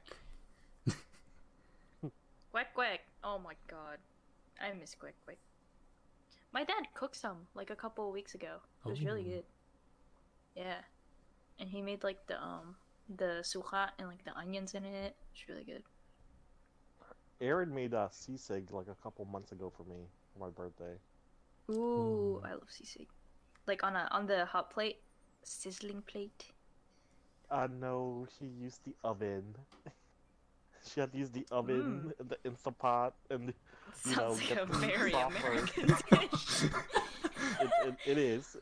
Quack quack. Oh my god, I miss quack quack. My dad cooked some like a couple of weeks ago. It was really Oh. good. Yeah, and he made like the suka and like the onions in it. It's really good. Aaron made a sisig like a couple months ago for me for my birthday. Ooh, Mm. I love sisig. Like on the hot plate, sizzling plate. No, she used the oven. She had to use the oven, the Instant Pot, and you know, Sounds like get a the very software. American dish. It is.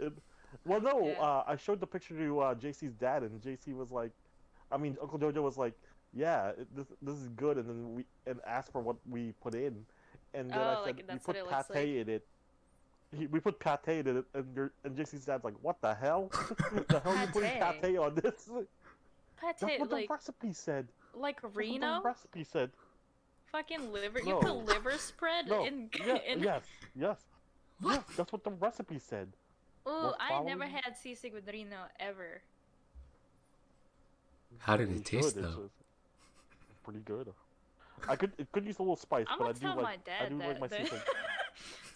Well, no, Yeah. I showed the picture to JC's dad, and JC was like, I mean, Uncle Jojo was like, yeah, this is good, and then we asked for what we put in, and then I Oh, said like we that's put what it looks pate in it. We put pate in it, and JC's dad's like, what the hell? The hell you putting Pate? pate on this? That's Pate, what the like recipe said. like That's what Reno? the recipe said. Fucking liver. No. You put liver spread No. in. Yeah, in... yes. That's what the recipe said. Ooh, We're I never following- had sisig with Reno ever. How did You it taste should, though? It's pretty good. It could use a little spice, I'm but I gonna do tell like my I dad do like my that. sisig.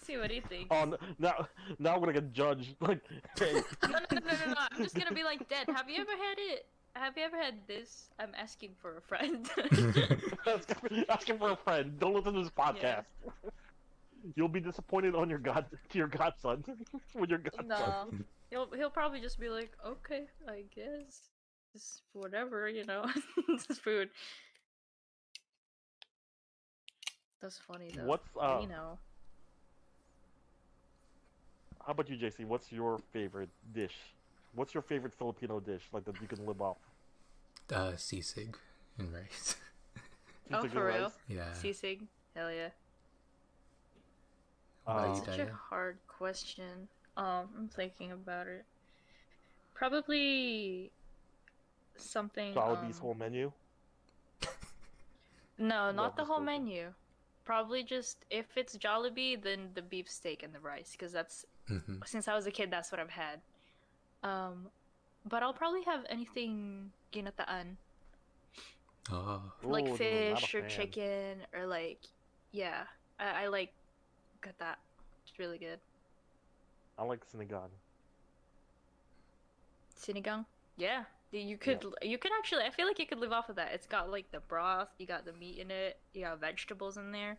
See what he thinks. Oh, now I'm gonna get judged. Like, hey, No. I'm just gonna be like, Dad, have you ever had it? Have you ever had this? I'm asking for a friend. asking for a friend. Don't listen to this podcast. You'll be disappointed on your godson with your godson. No, he'll probably just be like, okay, I guess, just whatever, you know, it's food. That's funny though. What's Reno. How about you, JC? What's your favorite dish? What's your favorite Filipino dish, like that you can live off? Sisig and rice. Oh, Sisig for and real? rice? Yeah. Sisig? Hell yeah. What about Uh, you, Such a Daya? hard question. I'm thinking about it. Probably something. Jollibee's whole menu. No, No, not the just whole joking. menu. Probably just if it's Jollibee, then the beef steak and the rice, because that's Mm-hmm. since I was a kid, that's what I've had. But I'll probably have anything ginataan, Oh. like Ooh, not a fish or fan. chicken or like, yeah, I like gata. It's really good. I like sinigang. Sinigang, yeah. You could actually. I feel like you could live off of that. It's got like the broth, you got the meat in it, you got vegetables in there,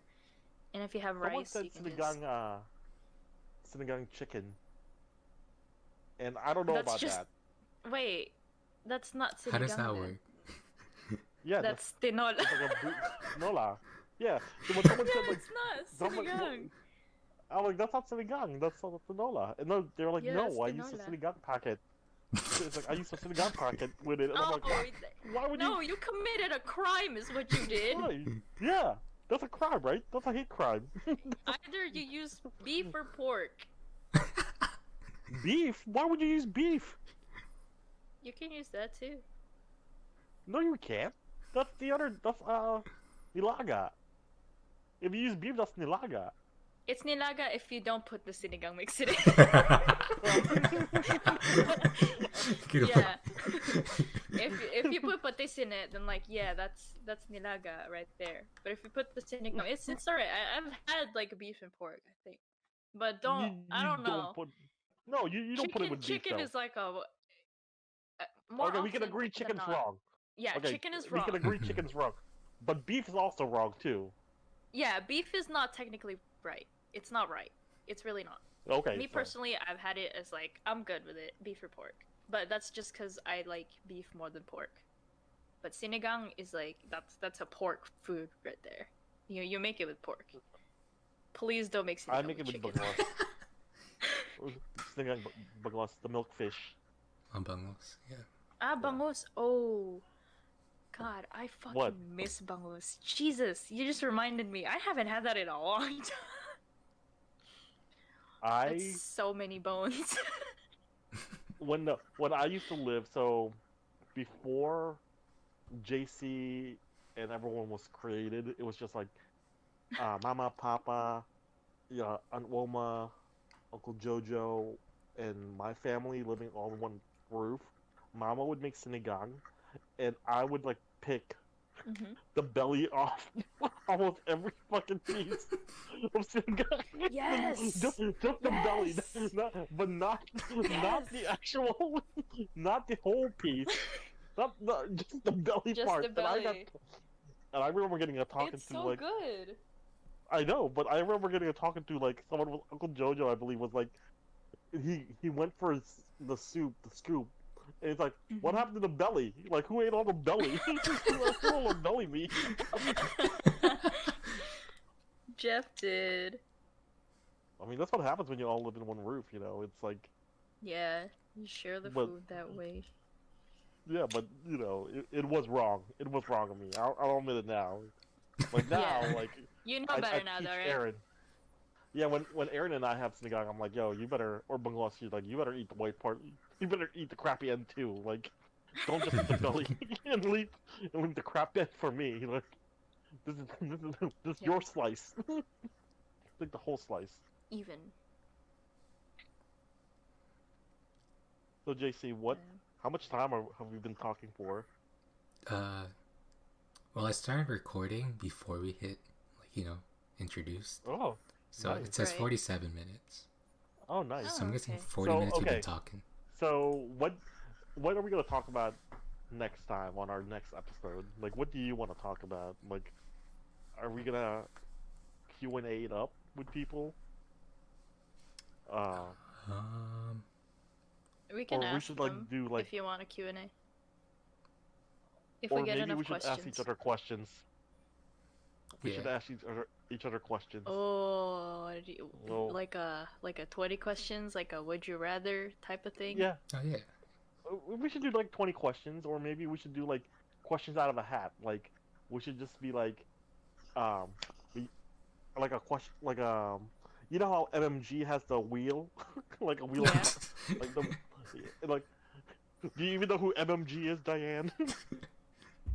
and if you have Someone rice, said you can sinigang, just. sinigang chicken, and I don't know That's about just- that. Wait, that's not sinigang. How does that then. work? Yeah, That's tinola. that's like a nola. Yeah, so when someone said Yeah, like, it's not someone- sinigang. I'm like, that's not sinigang, that's tinola, and no, they're like, Yeah, no, that's I used a tinola. sinigang packet. It's like I used a sinigang packet with it, and I'm Oh, like, why would no, you? you committed a crime, is what you did. Why? Yeah, that's a crime, right? That's a hate crime. Either you use beef or pork. Beef? Why would you use beef? You can use that too. No, you can't. That's nilaga. If you use beef, that's nilaga. It's nilaga if you don't put the sinigang mix in it. Yeah. if you put patis in it, then like yeah, that's nilaga right there. But if you put the sinigang, it's alright. I've had like beef and pork, I think, but I don't know. No, you don't put it with beef. Chicken though. is like a more Okay, we can often agree than chicken's not. wrong. Yeah, Okay, chicken is we wrong. can agree chicken's wrong, but beef is also wrong too. Yeah, beef is not technically right. It's not right. It's really not. Okay. Me so- personally, I've had it as like I'm good with it, beef or pork. But that's just because I like beef more than pork. But sinigang is like that's a pork food right there. You make it with pork. Please don't make sinigang I make it with chicken. baglas. Sinigang baglas, the milkfish. Bangos. Yeah. Ah, bangus. Oh. God, I fucking What? miss bangus. Jesus, you just reminded me. I haven't had that in a long time. I That's so many bones. when I used to live, so before JC and everyone was created, it was just like Mama, Papa, yeah, Aunt Wilma, Uncle Jojo, and my family living all in one roof. Mama would make sinigang, and I would like pick Hmm. the belly off almost every fucking piece of sinigang. Yes! just the belly, Yes! but not the actual, not the whole piece, just the belly Just part. the belly. And I remember getting a talking It's to so like good. I know, but I remember getting a talking to like someone with Uncle Jojo, I believe, was like he went for the scoop, and it's like, what Mhm. happened to the belly? Like, who ate all the belly? Who ate all the belly meat? Jeff did. I mean, that's what happens when you all live in one roof. You know, it's like, Yeah, you share the But- food that way. yeah, but you know, it was wrong. It was wrong of me. I'll admit it now. Like now, Yeah. like You know I better now, teach though, right? Aaron. Yeah, when Aaron and I have sinigang, I'm like, yo, you better, or Bangladesh, she's like, you better eat the white part. You better eat the crappy end too. Like, don't just eat the belly and leave the crap end for me. Like, this is Yeah. your slice. Like the whole slice. Even. So JC, what? Yeah. How much time have we been talking for? Well, I started recording before we hit, introduced. Oh, So nice. it says Right. 47 minutes. oh, nice. So I'm guessing okay. 40 So, minutes we've okay. been talking. So what are we gonna talk about next time on our next episode? Like, what do you want to talk about? Like, are we gonna Q&A it up with people? Um, We can Or we ask should them like do like, if you want a Q&A. If or we get maybe enough we should questions. ask each other questions. We should Yeah. ask each other questions. Oh, Oh. like a 20 questions, like a would you rather type of thing. Yeah, oh yeah. we should do like 20 questions, or maybe we should do like questions out of a hat. Like, we should just be like, we, like a question, like you know how MMG has the wheel, like a wheel, Yeah. like the, like. Do you even know who MMG is, Diane?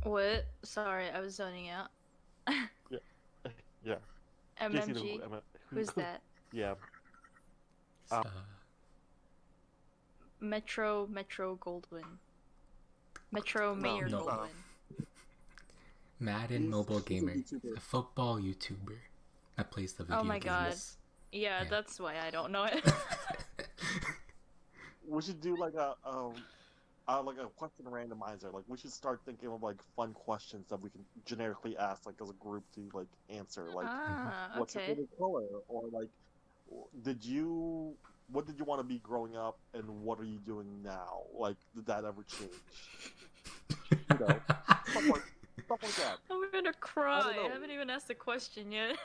What? Sorry, I was zoning out. Yeah. JC knows MMG. who Who's that? Yeah. Uh, Metro Goldwyn. Metro Mayor no. Goldwyn. Madden He's- Mobile he's a Gamer, YouTuber. a football YouTuber that plays the video Oh my God. games. Yeah, Yeah. that's why I don't know it. We should do like a question randomizer. Like, we should start thinking of like fun questions that we can generically ask, like as a group to like answer. Like, what's your Okay. favorite color? Or like, what did you want to be growing up, and what are you doing now? Like, did that ever change? You know, stuff like that. I'm gonna cry. know. I haven't even asked a question yet.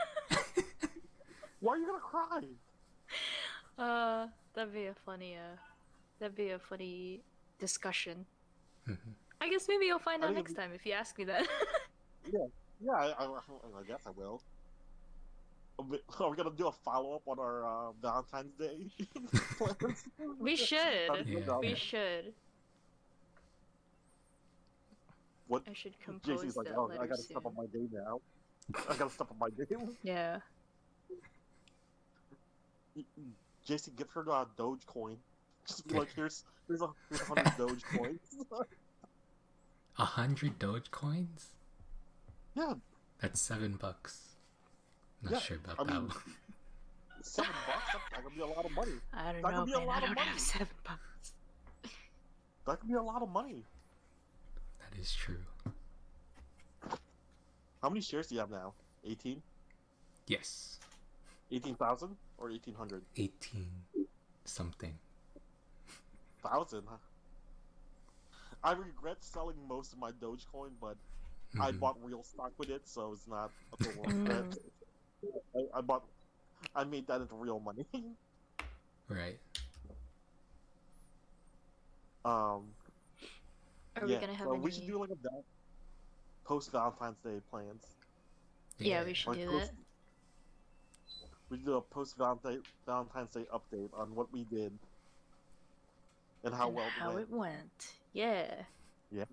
Why are you gonna cry? That'd be a funny discussion. Mhm. I guess maybe you'll find I out think next time if you ask me that. Yeah, I guess I will. Are we gonna do a follow up on our Valentine's Day plans? We should. Yeah. We should. What? I should compose JC's like, that oh, letter I gotta soon. step up my game now. I gotta step up my game. Yeah. JC, give her a Dogecoin. Just be like, here's 100 Dogecoins. 100 Dogecoins? Yeah, That's $7. Not Yeah, sure about I that mean, one. $7. That could be a lot of money. I don't That know, could be a man. lot I of don't have money. $7. That could be a lot of money. That is true. How many shares do you have now? 18? Yes. 18,000 or 1,800? 18 something. 1,000, huh? I regret selling most of my Dogecoin, but I Mhm. bought real stock with it, so it's not a total regret. I made that into real money. Right. Are we yeah, gonna have so any? we should do like a post Valentine's Day plans. Yeah, we should Like do post- that. We should do a post Valentine's Day update on what we did, and how and well how went. it went. Yeah. Yeah.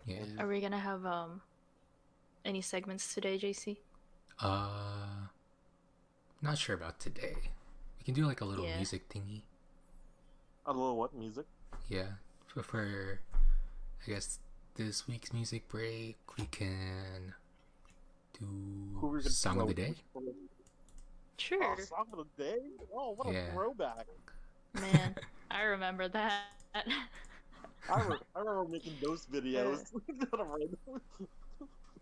Yeah. And Are we gonna have any segments today, JC? Not sure about today. We can do like a little Yeah. music thingy. a little what music? Yeah. For I guess this week's music break, we can Who do we gonna song of the throw? day. Sure. Oh, song of the day? Oh, what a Yeah. throwback! Man, I remember that. I remember making those videos.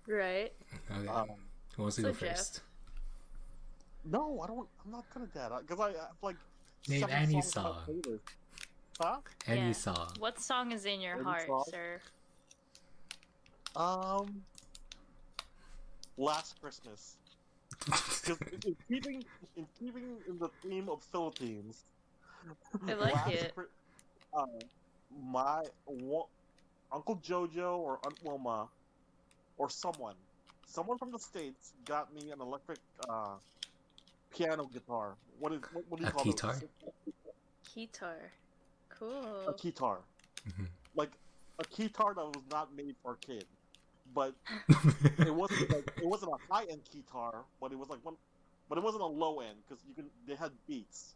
Right. Okay. Who wants to So, go Jeff. first? No, I don't. I'm not good at that because I have like Name 7 any songs on my song. playlist. Huh? Any Yeah. song. What song is in your Any heart, song? sir? Last Christmas. Because in keeping in the theme of Philippines, I like last it. My Uncle Jojo or Aunt Wilma or someone from the States got me an electric piano guitar. What do you A call guitar? those? Guitar. A Cool. guitar. Mhm. Like a guitar that was not made for a kid. But it wasn't a high end guitar, but it was like one, but it wasn't a low end because they had beats.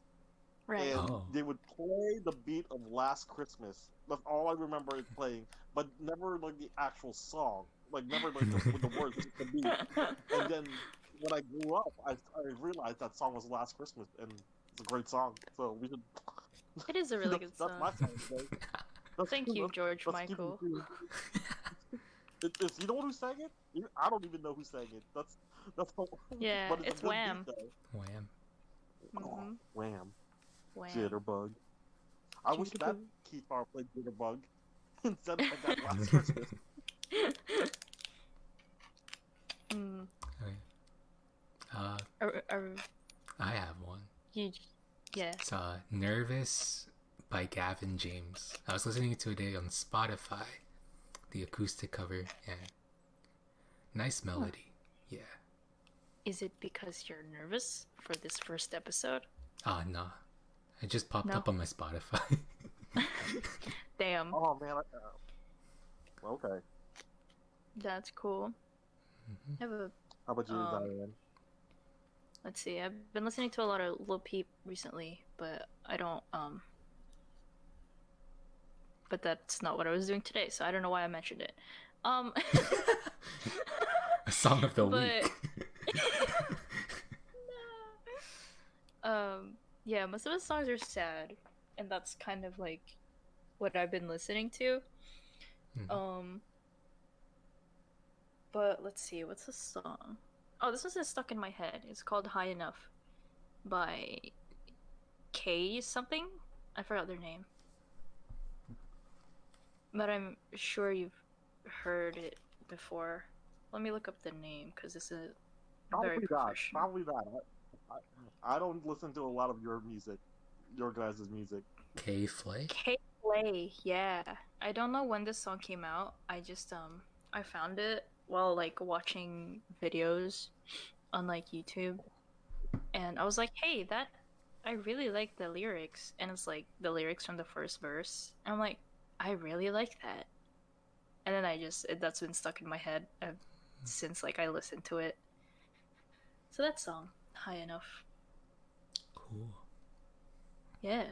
Right. And Oh. they would play the beat of Last Christmas. That's all I remember it playing, but never like the actual song, like never like with the words, just the beat. And then when I grew up, I realized that song was Last Christmas, and it's a great song. So we should. It is a really good That's song. my song today. Thank you, George let's keep it Michael. clean. You know who sang it? I don't even know who sang it. That's Yeah, but it's a good Wham. beat, though. Wham. Oh, Mhm. Wham. Wham. Jitterbug. I wish that Jitterbug. guitar played Jitterbug instead of that Last Christmas. Mm. Okay. Are I have one. you? Yeah. It's Nervous by Gavin James. I was listening to it today on Spotify. The acoustic cover, and nice melody. Yeah. Is it because you're nervous for this first episode? Nah. It just popped No? up on my Spotify. Damn, Oh man. Okay. that's cool. Mhm. I have a How about you, Um, Diane? Let's see. I've been listening to a lot of Lil Peep recently, but I don't but that's not what I was doing today, so I don't know why I mentioned it. A song of the But- week. Yeah, most of the songs are sad, and that's kind of like what I've been listening to. Mhm. But let's see, what's the song? Oh, this one's stuck in my head. It's called High Enough by K something. I forgot their name. But I'm sure you've heard it before. Let me look up the name because it's a very Probably not. professional. Probably not. I don't listen to a lot of your music, your guys' music. K-Flay? K-Play, yeah. I don't know when this song came out. I just I found it while like watching videos on like YouTube, and I was like, hey, that I really like the lyrics, and it's like the lyrics from the first verse. And I'm like, I really like that, and then that's been stuck in my head since like I listened to it. So that song, High Enough. Cool. Yeah,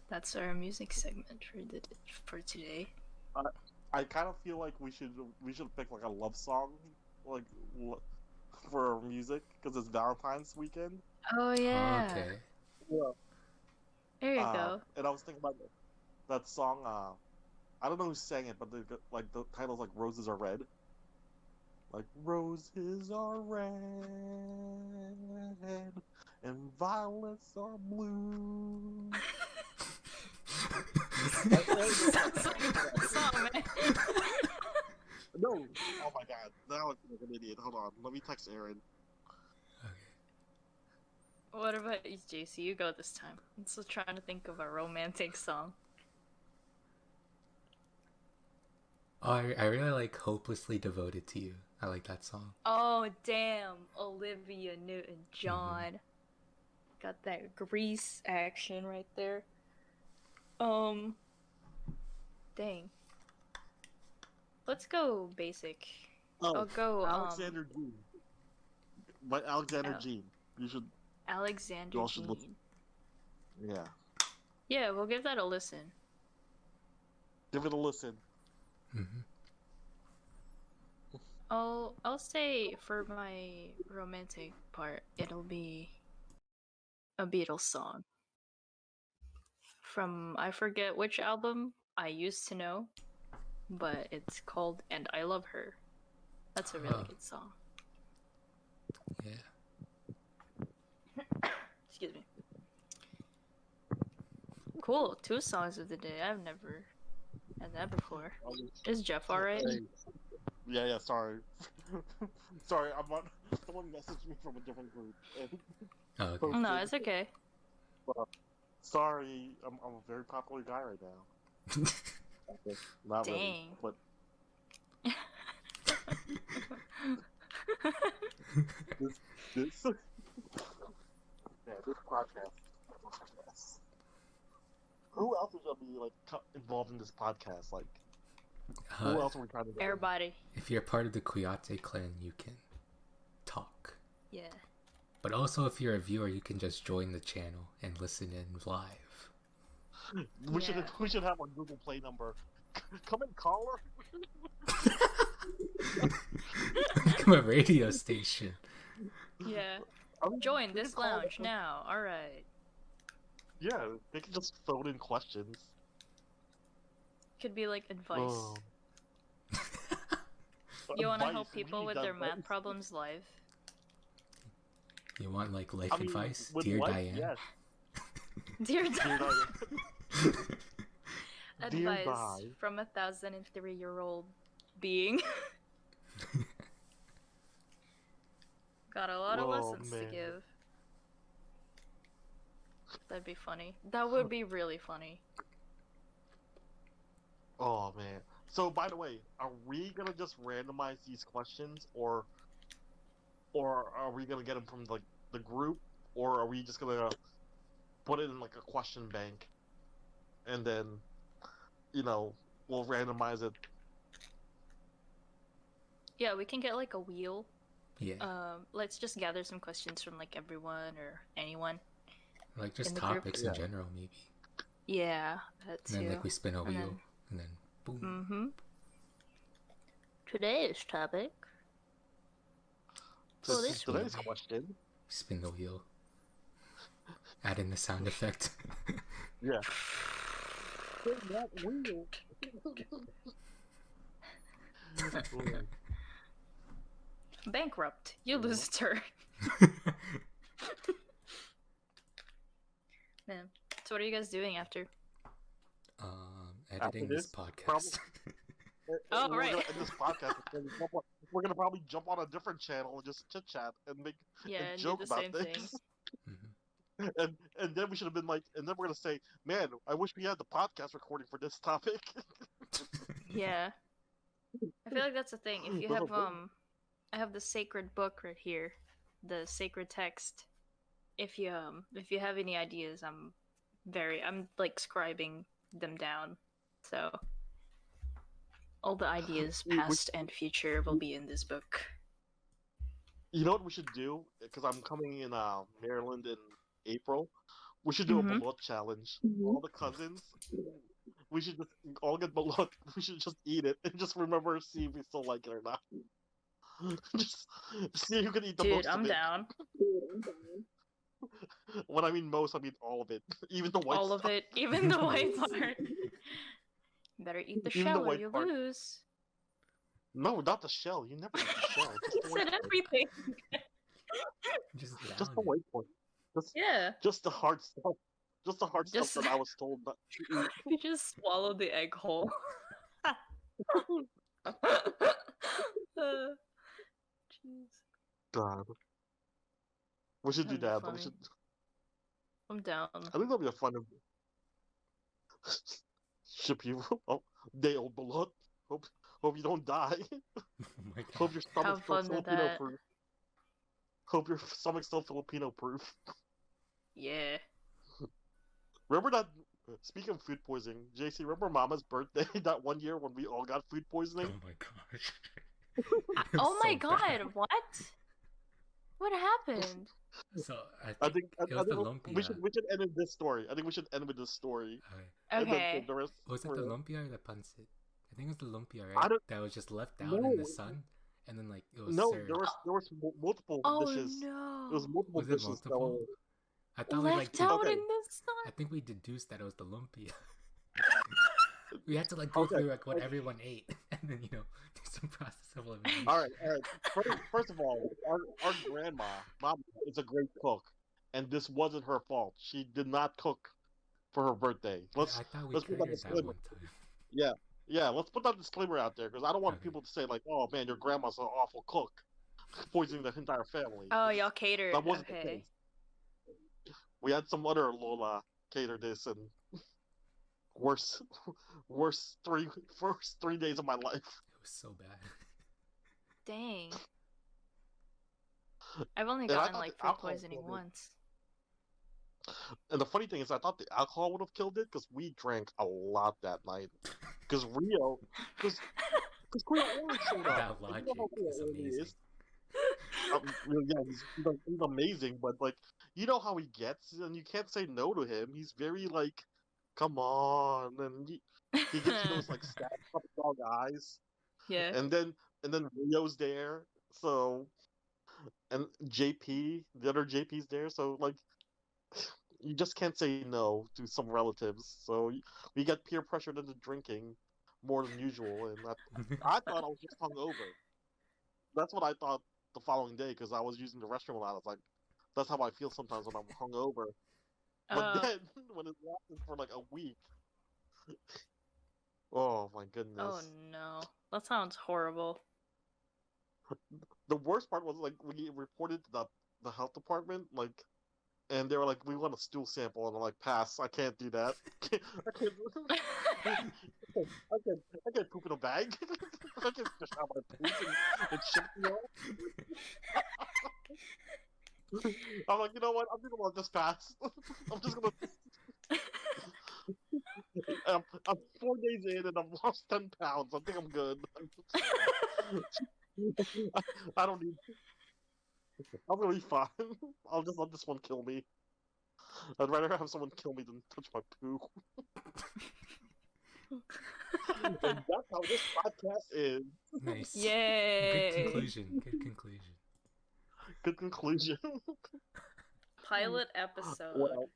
that's our music segment for today. I kind of feel like we should pick like a love song, like for our music because it's Valentine's weekend. Oh yeah, Okay. Yeah. there you go. And I was thinking about that song. I don't know who sang it, but the title's like "Roses Are Red." Like roses are red and violets are blue. Sounds like a song, man. No, oh my god, now I'm like an idiot. Hold on, let me text Aaron. Okay. What about you, JC? You go this time. I'm still trying to think of a romantic song. Oh, I really like Hopelessly Devoted to You. I like that song. Oh damn, Olivia Newton-John. Got that grease action right there. Dang. Let's go basic. I'll go Alexander Jean. By Alexander Al- Jean. You should. Alexander You all should look- Jean. Yeah. Yeah, we'll give that a listen. Give it a listen. Mm-hmm. I'll say for my romantic part, it'll be a Beatles song. From I forget which album, I used to know, but it's called And I Love Her. That's a really Huh. good song. Yeah. Excuse me. Cool, 2 songs of the day. I've never had that before. Is Jeff alright? Hey. Yeah, sorry. Sorry, I'm on. Someone messaged me from a different group. And, Oh, okay. No, it's okay. sorry, I'm a very popular guy right now. Not really, Dang. but this. Yeah, this podcast. Who else is gonna be like involved in this podcast? Like, who else are we trying to get? Everybody. If you're part of the Kuyate clan, you can talk. Yeah. But also, if you're a viewer, you can just join the channel and listen in live. We Yeah. should have our Google Play number. Come and call her. Become a radio station. Yeah. I mean, Join they this can call lounge her. now. Alright. Yeah, they can just phone in questions. Could be like advice. Oh. You want to Advice, help we people need with their advice. math problems live? You want like life I mean, advice, with dear life, Diane? Yes. Dear Dear Diane. Diane. Dear Advice Di. from a 1,003-year-old being. Got a lot of Oh, lessons to man. give. That'd be funny. That would be really funny. Oh man. So by the way, are we gonna just randomize these questions, or are we gonna get them from like the group, or are we just gonna put it in like a question bank, and then, we'll randomize it. Yeah, we can get like a wheel. Yeah, Let's just gather some questions from like everyone or anyone. like just in the group. topics Yeah. in general, maybe. Yeah, that And then too. like we spin a And wheel, then- and then boom. Mm-hmm. Today's topic. So this today's week. question. Spin the wheel. Add in the sound effect. Yeah. Bankrupt. You lose a turn. Man. So what are you guys doing after? Editing After this this, podcast. Oh, We're right. gonna end this podcast. We're gonna probably jump on a different channel and just chit chat and make Yeah, and and do joke the about same thing. things. Mhm. And then we should have been like, and then we're gonna say, man, I wish we had the podcast recording for this topic. Yeah. I feel like that's the thing. If you Those have are I have the sacred book right here, the sacred text. If you have any ideas, I'm like scribing them down. So all the ideas, We- past and future, will be in this book. You know what we should do? Because I'm coming in Maryland in April. We should do Mhm. a balut challenge. All the cousins. We should just all get balut. We should just eat it and just remember, see if we still like it or not. Just see who can eat the Dude, most I'm of it. down. When I mean most, I mean all of it. Even the white All of stuff. it, even the white part. Better eat the Even the shell or white you part. lose. No, not the shell. You never eat the shell. Just You the white said part. everything. Just Just the down it. white part. Yeah. Just the hard stuff. Just the hard Just- stuff that I was told not to eat. You just swallowed the egg whole. Jeez. God. We should do That'd be that. But we funny. should. I'm down. I think that'll be a fun. Ship you. Oh, day old blood. Hope you don't die. Oh my god. Hope your stomach's Have still fun with Filipino that. proof. Hope your stomach's still Filipino proof. Yeah. Remember that? Speaking of food poisoning, JC, remember Mama's birthday that one year when we all got food poisoning? Oh my gosh. It was Oh my so god, bad. what? What happened? So I I think think it was the we lumpia. should end with this story. I think we should end with this story, Okay. and then Okay. the rest. Was it the lumpia or the pancit? I think it was the lumpia, I right? don't That was just left out in know. the sun, and then like it was No, there served. was multiple Oh dishes. There was no. multiple Was it dishes that were multiple? I thought we like Left to. out okay. in the I sun. think we deduced that it was the lumpia. We had to like go Okay. through like what everyone ate, and then do some process of elimination. All right, all right. First of all, our grandma, Mama, is a great cook, and this wasn't her fault. She did not cook for her birthday. I thought we Let's put that triggered that disclaimer. one time. Yeah, yeah. Let's put that disclaimer out there because I don't want Okay. people to say like, "Oh man, your grandma's an awful cook, poisoning the entire family." Oh, y'all catered. That wasn't the Okay. case. We had some other Lola cater this, and worst, worst first 3 days of my life. It was so bad. Dang. I've only And I gotten thought like the food alcohol poisoning killed it. once. And the funny thing is, I thought the alcohol would have killed it because we drank a lot that night. Because Rio, because Queen Orange showed up. That And you know logic how Queen is Orange amazing. is. Yeah, he's amazing, but like, you know how he gets, and you can't say no to him. He's very like, come on, and he gets those like sad puppy dog eyes, Yeah. and then Rio's there, so and JP, the other JP's there, so like, you just can't say no to some relatives. So we get peer pressured into drinking more than usual, and I thought I was just hungover. That's what I thought the following day because I was using the restroom a lot. I was like, that's how I feel sometimes when I'm hungover. But then when it lasted for like a week, oh my goodness. Oh no. That sounds horrible. The worst part was like we reported to the health department, like, and they were like, we want a stool sample, and I'm like, pass, I can't do that. I can't. I can't poop in a bag. I can't fish out my poop and shit me off. I'm like, you know what? I'm gonna let this pass. I'm just gonna. I'm 4 days in and I've lost 10 pounds. I think I'm good. I don't need. I'm gonna be fine. I'll just let this one kill me. I'd rather have someone kill me than touch my poo. And that's how this podcast is. Nice. Yay. Good conclusion. Good conclusion. Good conclusion. Pilot episode. Well,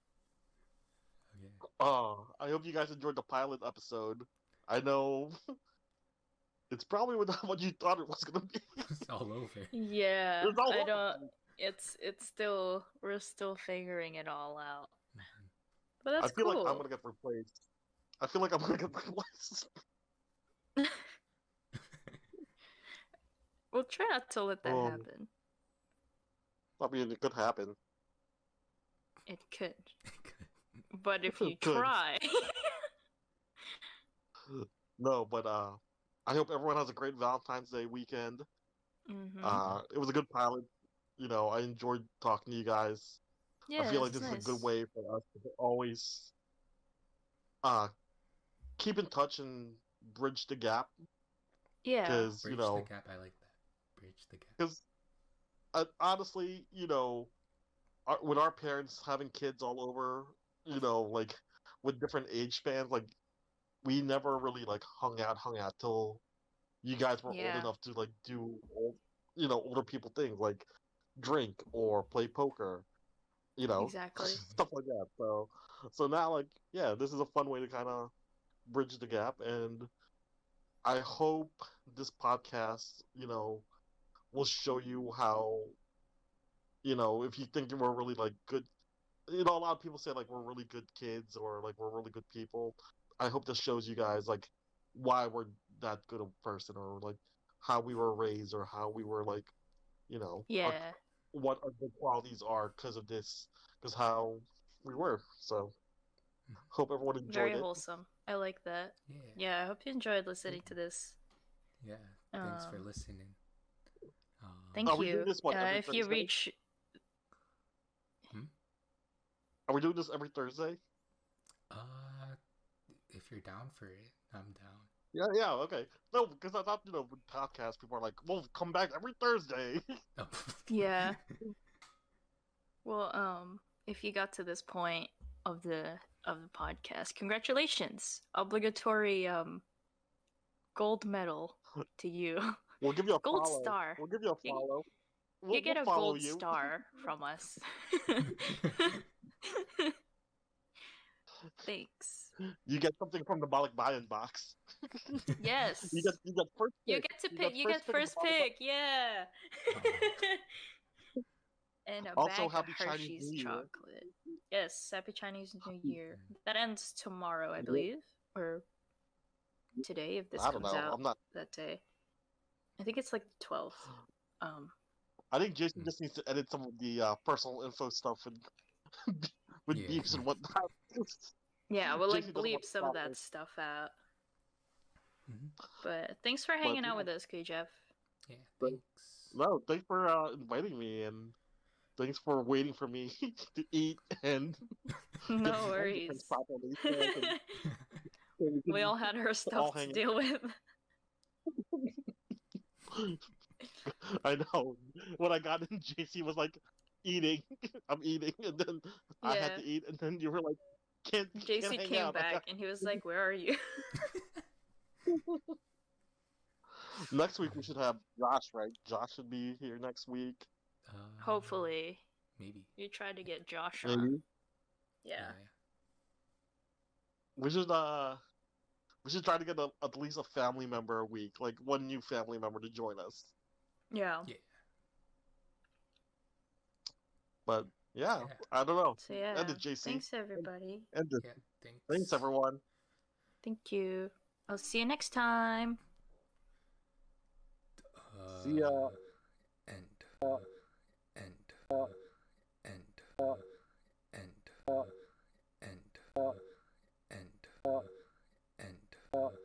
Okay. I hope you guys enjoyed the pilot episode. I know it's probably not what you thought it was gonna be. It's all over. Yeah. It's all I over. don't. It's still, we're still figuring it all out. Mhm. But I that's feel cool. like I'm gonna get replaced. I feel like I'm gonna get replaced. We'll try not to let that Oh. happen. I mean, it could happen. It could. But if It you could. try. No, but I hope everyone has a great Valentine's Day weekend. Mm-hmm. It was a good pilot. You know, I enjoyed talking to you guys. Yeah, I feel like that's this is a nice. good way for us to always keep in touch and bridge the gap. Yeah. Because Bridge you know, the gap. I like that. Bridge the gap. because honestly, you know, with our parents having kids all over, you know, like with different age spans, like we never really like hung out till you guys were Yeah. old enough to like do older people things like drink or play poker, you know, Exactly. stuff like that. So now like yeah, this is a fun way to kind of bridge the gap, and I hope this podcast, you know, will show you how, you know, if you think we're really like good, you know, a lot of people say like we're really good kids or like we're really good people. I hope this shows you guys like why we're that good a person or like how we were raised or how we were like, you know, Yeah. what our good qualities are because of this, because how we were. So hope everyone enjoyed Very it. wholesome. I like that. Yeah. Yeah, I hope you enjoyed listening to this. Yeah. Thanks for Um, listening. Thank Are we doing you. this, what, every If you Thursday? reach. Hmm? Are we doing this every Thursday? If you're down for it, I'm down. Yeah, okay. No, because I thought, with podcasts, people are like, "Well, come back every Thursday." Oh. Yeah. Well, if you got to this point of the podcast, congratulations! Obligatory gold medal to you. We'll give you a Gold follow. star. We'll give you a follow. You get we'll a follow gold you. star from us. Thanks. You get something from the Balikbayan box. Yes. You get first pick. You get to pick. You get first pick. Yeah. And a Also, bag happy of Chinese Hershey's New Year. chocolate. Yes, happy Chinese New Year. That ends tomorrow, I believe, or today if this I don't comes know. out I'm not. that day. I think it's like the 12th. I think Jason just needs to edit some of the personal info stuff with beeps and whatnot. Yeah, we'll like Jason doesn't want bleep to some of stop that us. stuff out. Mhm. But thanks for hanging out with us, Jeff. Yeah, thanks. No, thanks for inviting me, and thanks for waiting for me to eat and No get worries. properly. So we We can all had our all stuff to hang deal with. I know. When I got in, JC was like, eating. I'm eating, and then I had Yeah. to eat, and then you were like, can't JC hang came out. back and he was like, "Where are you?" Next week we should have Josh, right? Josh should be here next week. Hopefully. Maybe. You tried to get Josh Maybe. on. Yeah. We should try to get at least a family member a week, like one new family member to join us. Yeah. Yeah. But yeah, I don't know. So yeah. End it, JC. Thanks everybody. End it. Yeah, thanks. Thanks everyone. Thank you. I'll see you next time. See ya. End. End. End. End. End. End.